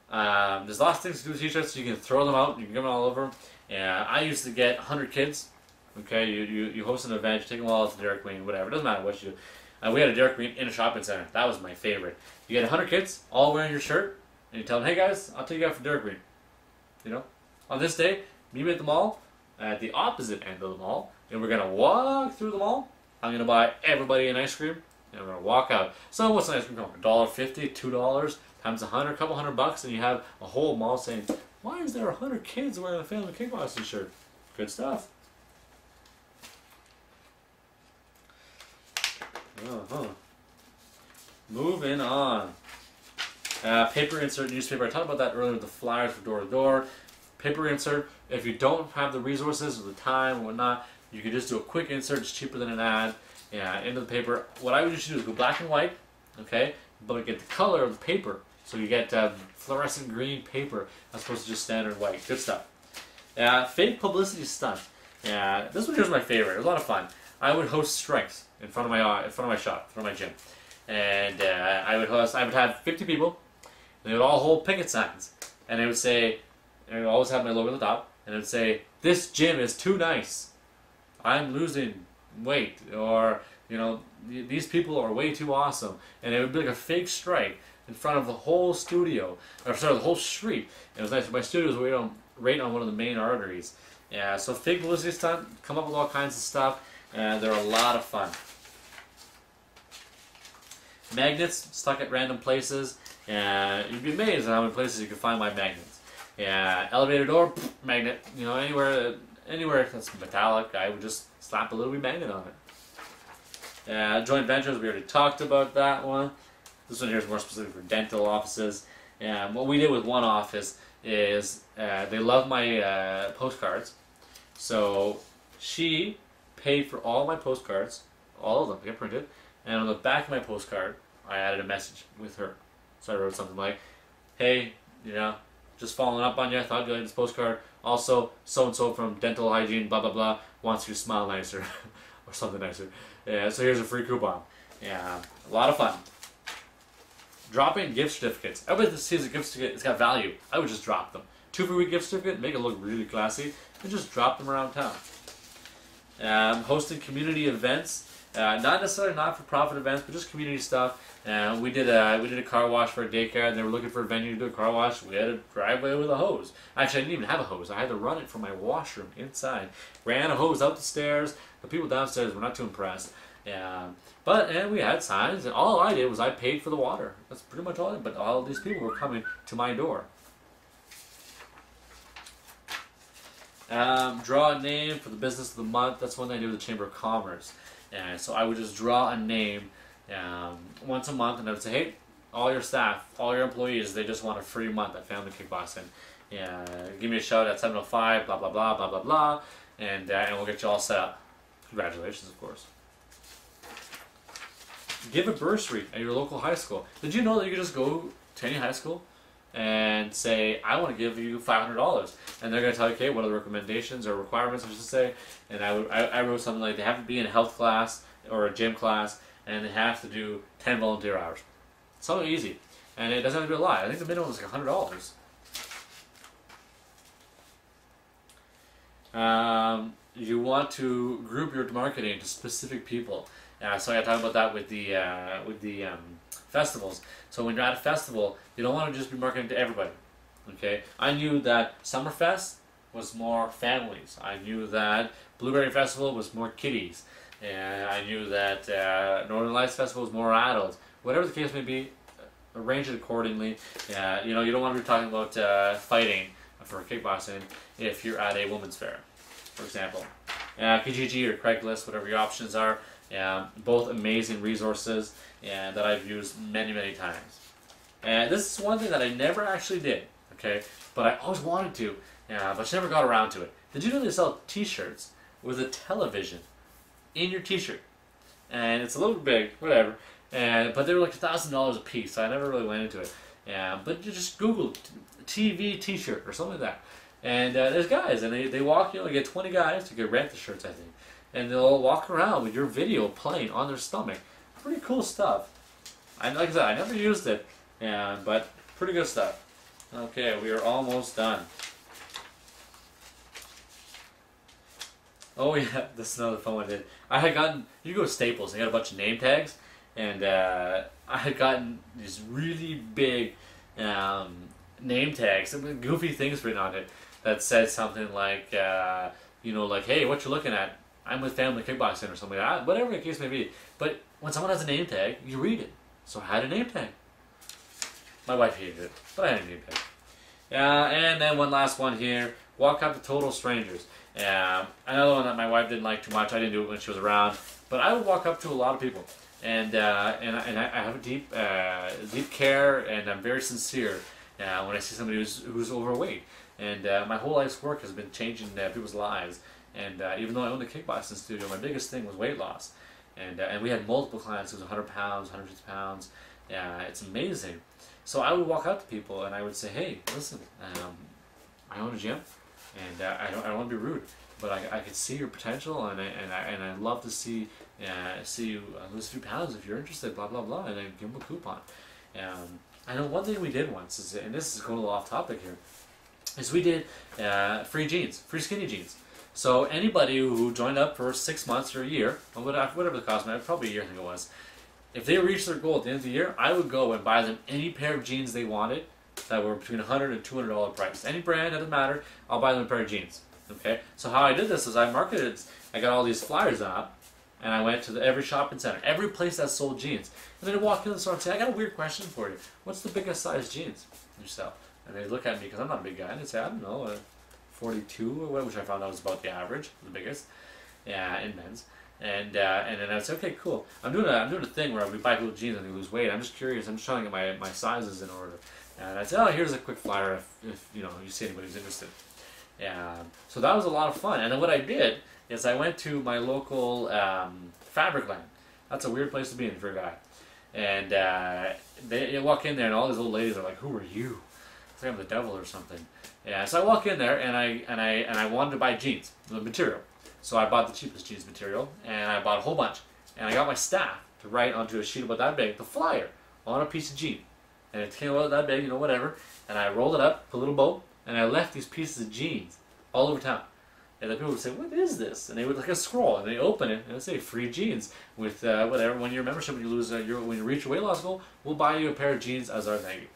There's lots of things to do with T-shirts. You can throw them out. You can give them all over. I used to get 100 kids. Okay, you host an event, you take them all out to Dairy Queen, whatever. It doesn't matter what you do. We had a Dairy Queen in a shopping center. That was my favorite. You get 100 kids all wearing your shirt, and you tell them, hey guys, I'll take you out for Dairy Queen. You know, on this day, meet me at the mall, at the opposite end of the mall, and we're gonna walk through the mall. I'm gonna buy everybody an ice cream, and we're gonna walk out. So what's an ice cream cone? $1.50, $2 times 100, a couple $100, and you have a whole mall saying, why is there 100 kids wearing a Family Kickboxing shirt? Good stuff. Moving on. Paper insert newspaper. I talked about that earlier with the flyers for door to door. Paper insert. If you don't have the resources or the time or whatnot, you can just do a quick insert. It's cheaper than an ad. Into the paper. What I would usually do is go black and white. Okay, but get the color of the paper. So you get fluorescent green paper as opposed to just standard white. Good stuff. Fake publicity stunt. This one here's my favorite. It was a lot of fun. I would host strengths in front of my shop, in front of my gym, and I would have 50 people, and they would all hold picket signs, and they would say, and I would always have my logo at the top, and it would say, "This gym is too nice. I'm losing weight," or, you know, "These people are way too awesome," and it would be like a fake strike in front of the whole studio, or sorry, the whole street. And it was nice. My studio was right on one of the main arteries. So fake publicity stunt, come up with all kinds of stuff. They're a lot of fun. Magnets stuck at random places. You'd be amazed at how many places you can find my magnets. Elevator door, magnet. You know, anywhere that's metallic, I would just slap a little wee magnet on it. Joint ventures, we already talked about that one. This one here is more specific for dental offices. What we did with one office is they love my postcards, so she paid for all my postcards, all of them to get printed, and on the back of my postcard, I added a message with her. So I wrote something like, hey, you know, just following up on you, I thought you liked this postcard. Also, so-and-so from Dental Hygiene, blah, blah, blah, wants you to smile nicer, or something nicer. So here's a free coupon. A lot of fun. Dropping gift certificates. Everybody that sees a gift certificate, it's got value. I would just drop them. 2 free gift certificate, make it look really classy, and just drop them around town. Hosting community events. Not necessarily not-for-profit events, but just community stuff. We did a car wash for a daycare, and they were looking for a venue to do a car wash. We had a driveway with a hose. Actually, I didn't even have a hose. I had to run it from my washroom inside. Ran a hose up the stairs. The people downstairs were not too impressed. And we had signs, and all I did was I paid for the water. That's pretty much all I did. But all of these people were coming to my door. Draw a name for the business of the month. That's one thing I do with the Chamber of Commerce. And so I would just draw a name once a month, and I would say, hey, all your staff, all your employees, they just want a free month at Family Kickboxing. Give me a shout at 705, blah, blah, blah, blah, blah, blah, and we'll get you all set up. Congratulations, of course. Give a bursary at your local high school. Did you know that you could just go to any high school and say, I want to give you $500, and they're going to tell you, okay, what are the recommendations or requirements, I should say, and I wrote something like, they have to be in a health class or a gym class, and they have to do 10 volunteer hours. So easy, and it doesn't have to be a lot. I think the minimum is like $100. You want to group your marketing to specific people. So I talk about that with the festivals. So when you're at a festival, you don't want to just be marketing to everybody. Okay, I knew that Summerfest was more families. I knew that Blueberry Festival was more kiddies, and I knew that Northern Lights Festival was more adults. Whatever the case may be, arrange it accordingly. You know, you don't want to be talking about fighting for kickboxing if you're at a women's fair, for example. Kijiji or Craigslist, whatever your options are. Both amazing resources that I've used many, many times. And this is one thing that I never actually did, okay? But I always wanted to, but just never got around to it. Did you know they sell t-shirts with a television in your t-shirt? And it's a little big, whatever. But they were like $1,000 a piece, so I never really went into it. But you just Google TV t-shirt or something like that. And there's guys, and they walk, you know, you get 20 guys to get rent the shirts, I think. And they'll walk around with your video playing on their stomach. Pretty cool stuff. Like I said, I never used it, but pretty good stuff. Okay, we are almost done. Oh yeah, this is another fun one I did. I had gotten, you go to Staples, they got a bunch of name tags, and I had gotten these really big name tags, some goofy things written on it that said something like, you know, like, hey, what you looking at? I'm with Family Kickboxing or something like that, whatever the case may be. But when someone has a name tag, you read it. So I had a name tag. My wife hated it, but I had a name tag. And then one last one here. Walk up to total strangers. Another one that my wife didn't like too much. I didn't do it when she was around. But I would walk up to a lot of people. And I have a deep care, and I'm very sincere when I see somebody who's overweight. And my whole life's work has been changing people's lives. And even though I owned a kickboxing studio, my biggest thing was weight loss. And we had multiple clients who was 100 pounds, 150 pounds. It's amazing. So I would walk up to people and I would say, hey, listen, I own a gym, and I don't want to be rude, but I could see your potential, and I love to see you lose a few pounds if you're interested, blah, blah, blah, and then give them a coupon. I know one thing we did once, and this is going a little off topic here, is we did free jeans, free skinny jeans. So anybody who joined up for 6 months or a year, or whatever the cost might be, probably a year I think it was, if they reached their goal at the end of the year, I would go and buy them any pair of jeans they wanted that were between $100 and $200 price. Any brand, doesn't matter, I'll buy them a pair of jeans. Okay? So how I did this is I marketed, I got all these flyers up, and I went to every shopping center, every place that sold jeans. And then I walk in the store and say, I got a weird question for you. What's the biggest size jeans you sell? And they look at me, because I'm not a big guy, and they say, I don't know, 42 or what, which I found out was about the average, the biggest, in men's. And then I would say, okay, cool. I'm doing a thing where we buy people jeans and they lose weight. I'm just curious. I'm just trying to get my sizes in order. And I'd say, oh, here's a quick flyer if you know you see anybody who's interested. So that was a lot of fun. And then what I did is I went to my local Fabric Land. That's a weird place to be in for a guy. And you walk in there and all these old ladies are like, who are you? It's like I'm the devil or something. Yeah. So I walk in there and I wanted to buy jeans, the material. So I bought the cheapest jeans material, and I bought a whole bunch. And I got my staff to write onto a sheet about that big, the flyer, on a piece of jean. And it came out that big, you know, whatever. And I rolled it up, put a little bow, and I left these pieces of jeans all over town. And then people would say, "What is this?" And they would like a scroll, and they open it, and it would say free jeans with whatever. When your membership, when you lose when you reach your weight loss goal, we'll buy you a pair of jeans as our thank you.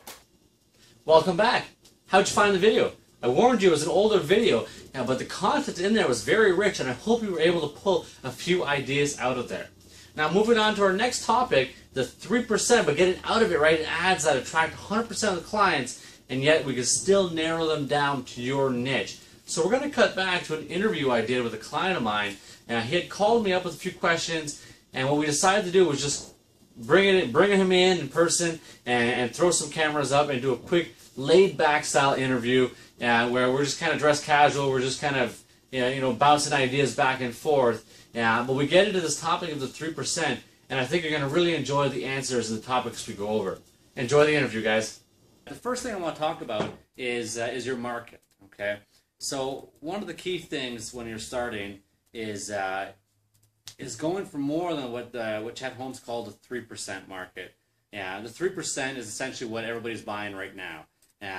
Welcome back. How'd you find the video? I warned you it was an older video, but the content in there was very rich, and I hope you were able to pull a few ideas out of there. Now, moving on to our next topic, the 3%, but getting out of it, writing ads that attract 100% of the clients, and yet we can still narrow them down to your niche. So we're going to cut back to an interview I did with a client of mine, and he had called me up with a few questions, and what we decided to do was just bring him in person and throw some cameras up and do a quick laid-back style interview where we're just kind of dressed casual, we're just kind of bouncing ideas back and forth. But we get into this topic of the 3%, and I think you're going to really enjoy the answers and the topics we go over. Enjoy the interview, guys. The first thing I want to talk about is your market. Okay, so one of the key things when you're starting is going for more than what Chet Holmes called the 3% market. The 3% is essentially what everybody's buying right now.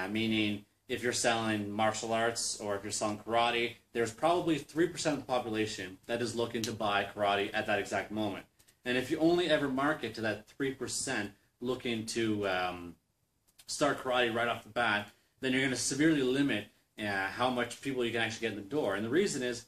Meaning, if you're selling martial arts or if you're selling karate, there's probably 3% of the population that is looking to buy karate at that exact moment. And if you only ever market to that 3% looking to start karate right off the bat, then you're going to severely limit how much people you can actually get in the door. And the reason is,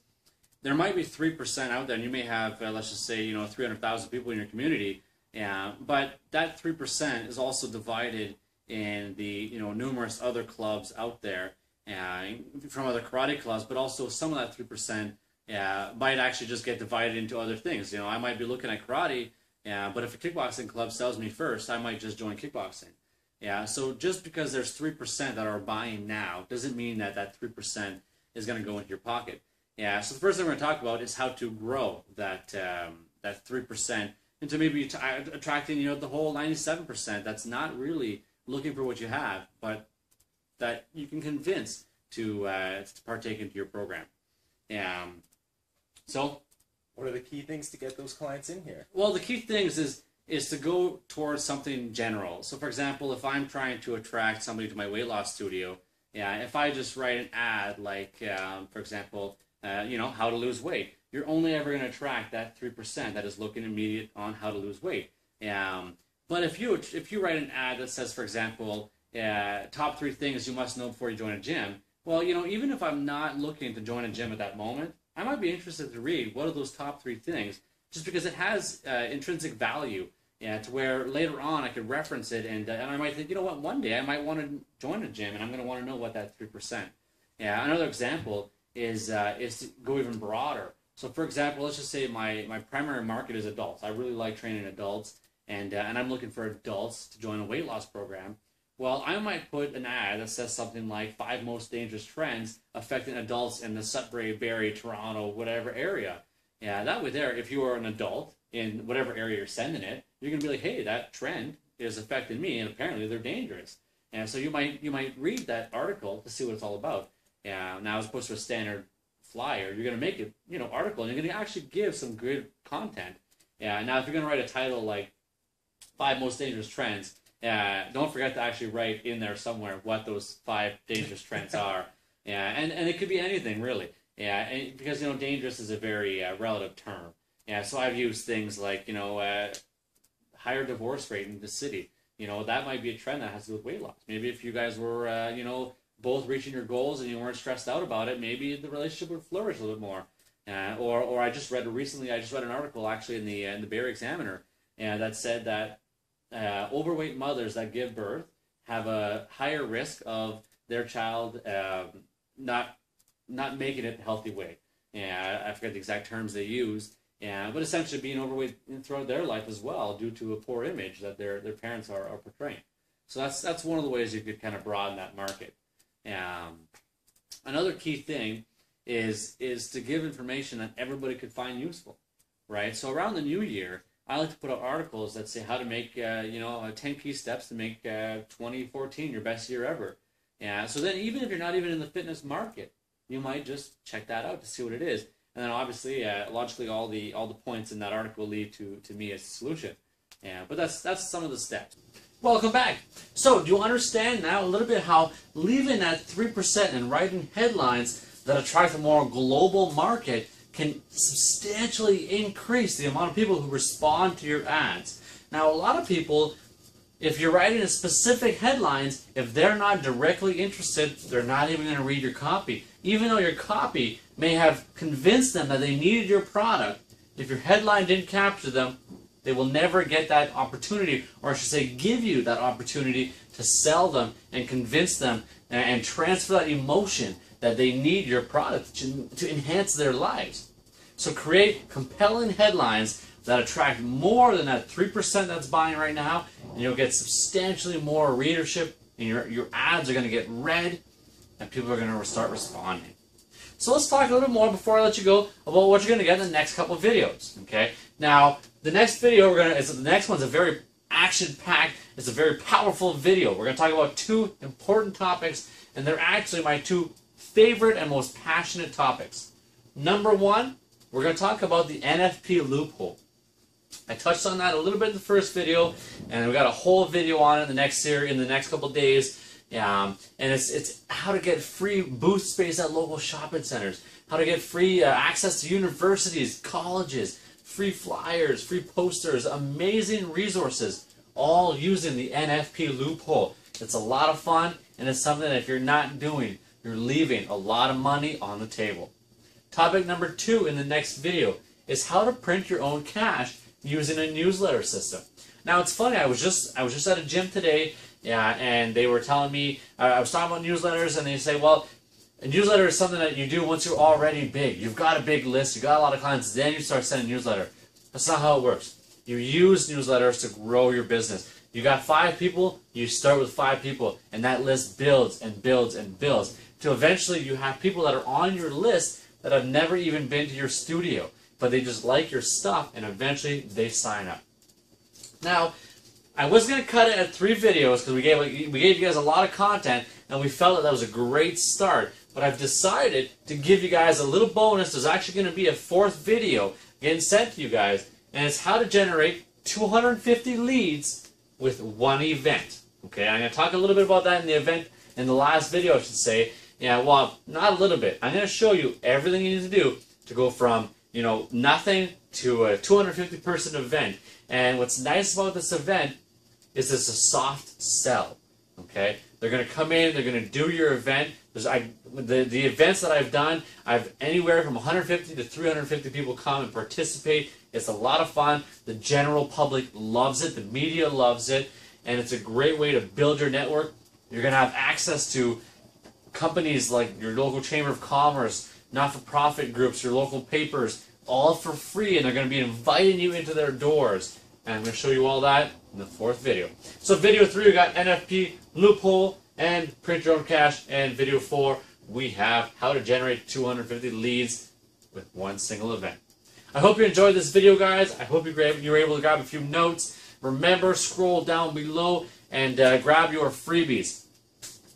there might be 3% out there, and you may have, let's just say, 300,000 people in your community, but that 3% is also divided in the numerous other clubs out there from other karate clubs, but also some of that 3% might actually just get divided into other things. I might be looking at karate, but if a kickboxing club sells me first, I might just join kickboxing. So just because there's 3% that are buying now doesn't mean that that 3% is going to go into your pocket. So the first thing we're going to talk about is how to grow that 3% into maybe attracting the whole 97% that's not really looking for what you have, but that you can convince to partake into your program. So, what are the key things to get those clients in here? Well, the key things is to go towards something general. So, for example, if I'm trying to attract somebody to my weight loss studio, if I just write an ad like, for example, how to lose weight, you're only ever going to attract that 3% that is looking immediate on how to lose weight. But if you write an ad that says, for example, top 3 things you must know before you join a gym, well, even if I'm not looking to join a gym at that moment, I might be interested to read what are those top 3 things, just because it has intrinsic value, to where later on I could reference it, and I might think, one day I might want to join a gym, and I'm going to want to know what that 3%. Another example is to go even broader. So, for example, let's just say my primary market is adults. I really like training adults, and I'm looking for adults to join a weight loss program. Well, I might put an ad that says something like 5 most dangerous trends affecting adults in the Sudbury, Barrie, Toronto, whatever area. That way there, if you are an adult in whatever area you're sending it, you're going to be like, hey, that trend is affecting me, and apparently they're dangerous. And so you might read that article to see what it's all about. Now, as opposed to a standard flyer, you're going to make it, article, and you're going to actually give some good content. Now, if you're going to write a title like 5 most dangerous trends, don't forget to actually write in there somewhere what those 5 dangerous trends are. And it could be anything, really. Because, dangerous is a very relative term. So I've used things like, higher divorce rate in the city. That might be a trend that has to do with weight loss. Maybe if you guys were, both reaching your goals and you weren't stressed out about it, maybe the relationship would flourish a little bit more. Or I just read an article actually in the Barrie Examiner that said that overweight mothers that give birth have a higher risk of their child not making it the healthy way. I forget the exact terms they used, but essentially being overweight throughout their life as well due to a poor image that their parents are portraying. So that's one of the ways you could kind of broaden that market. Another key thing is to give information that everybody could find useful, right? So around the new year, I like to put out articles that say how to make 10 key steps to make 2014 your best year ever. So then even if you're not even in the fitness market, you might just check that out to see what it is. And then obviously, logically, all the points in that article lead to me as a solution. But that's some of the steps. Welcome back. So do you understand now a little bit how leaving that 3% and writing headlines that attract a more global market can substantially increase the amount of people who respond to your ads. Now, a lot of people, if you're writing a specific headlines, if they're not directly interested, they're not even going to read your copy. Even though your copy may have convinced them that they needed your product, if your headline didn't capture them, they will never get that opportunity, or I should say give you that opportunity to sell them and convince them and transfer that emotion that they need your product to enhance their lives. So create compelling headlines that attract more than that 3% that's buying right now, and you'll get substantially more readership, and your ads are going to get read, and people are going to start responding. So let's talk a little bit more before I let you go about what you're going to get in the next couple of videos. Okay. Now, the next video the next one's a very action-packed, it's a very powerful video. We're going to talk about two important topics, and they're actually my two favorite and most passionate topics. Number one, we're going to talk about the NFP loophole. I touched on that a little bit in the first video, and we got a whole video on it in the next couple of days. And it's how to get free booth space at local shopping centers, how to get free access to universities, colleges, free flyers, free posters, amazing resources, all using the NFP loophole. It's a lot of fun, and it's something that if you're not doing, you're leaving a lot of money on the table. Topic number two in the next video is how to print your own cash using a newsletter system. Now it's funny, I was just at a gym today, and they were telling me, I was talking about newsletters, and they say, well, a newsletter is something that you do once you're already big. You've got a big list, you've got a lot of clients, then you start sending a newsletter. That's not how it works. You use newsletters to grow your business. You got 5 people, you start with 5 people, and that list builds and builds and builds, till eventually you have people that are on your list that have never even been to your studio, but they just like your stuff, and eventually they sign up. Now, I was going to cut it at 3 videos because we gave you guys a lot of content, and we felt that was a great start. But I've decided to give you guys a little bonus. There's actually going to be a 4th video getting sent to you guys, and it's how to generate 250 leads with one event. Okay, I'm going to talk a little bit about that in the last video, I should say. Yeah, well, not a little bit. I'm going to show you everything you need to do to go from, nothing to a 250 person event. And what's nice about this event is it's a soft sell. Okay, they're going to come in, they're going to do your event. The events that I've done, I've anywhere from 150 to 350 people come and participate. It's a lot of fun. The general public loves it. The media loves it. And it's a great way to build your network. You're going to have access to companies like your local Chamber of Commerce, not-for-profit groups, your local papers, all for free. And they're going to be inviting you into their doors. And I'm going to show you all that in the 4th video. So video 3, we got NFP loophole and print your own cash. And video 4, we have how to generate 250 leads with one single event. I hope you enjoyed this video, guys. I hope you were able to grab a few notes. Remember, scroll down below and grab your freebies.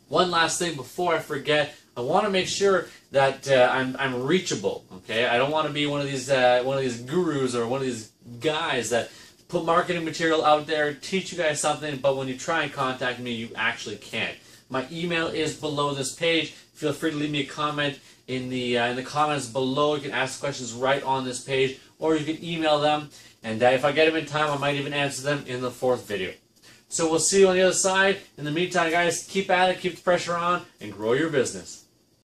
One last thing before I forget, I want to make sure that I'm reachable. Okay, I don't want to be one of these gurus or one of these guys that put marketing material out there, teach you guys something, but when you try and contact me, you actually can't. My email is below this page. Feel free to leave me a comment in the comments below. You can ask questions right on this page, or you can email them, and if I get them in time, I might even answer them in the 4th video. So we'll see you on the other side. In the meantime, guys, keep at it, keep the pressure on, and grow your business.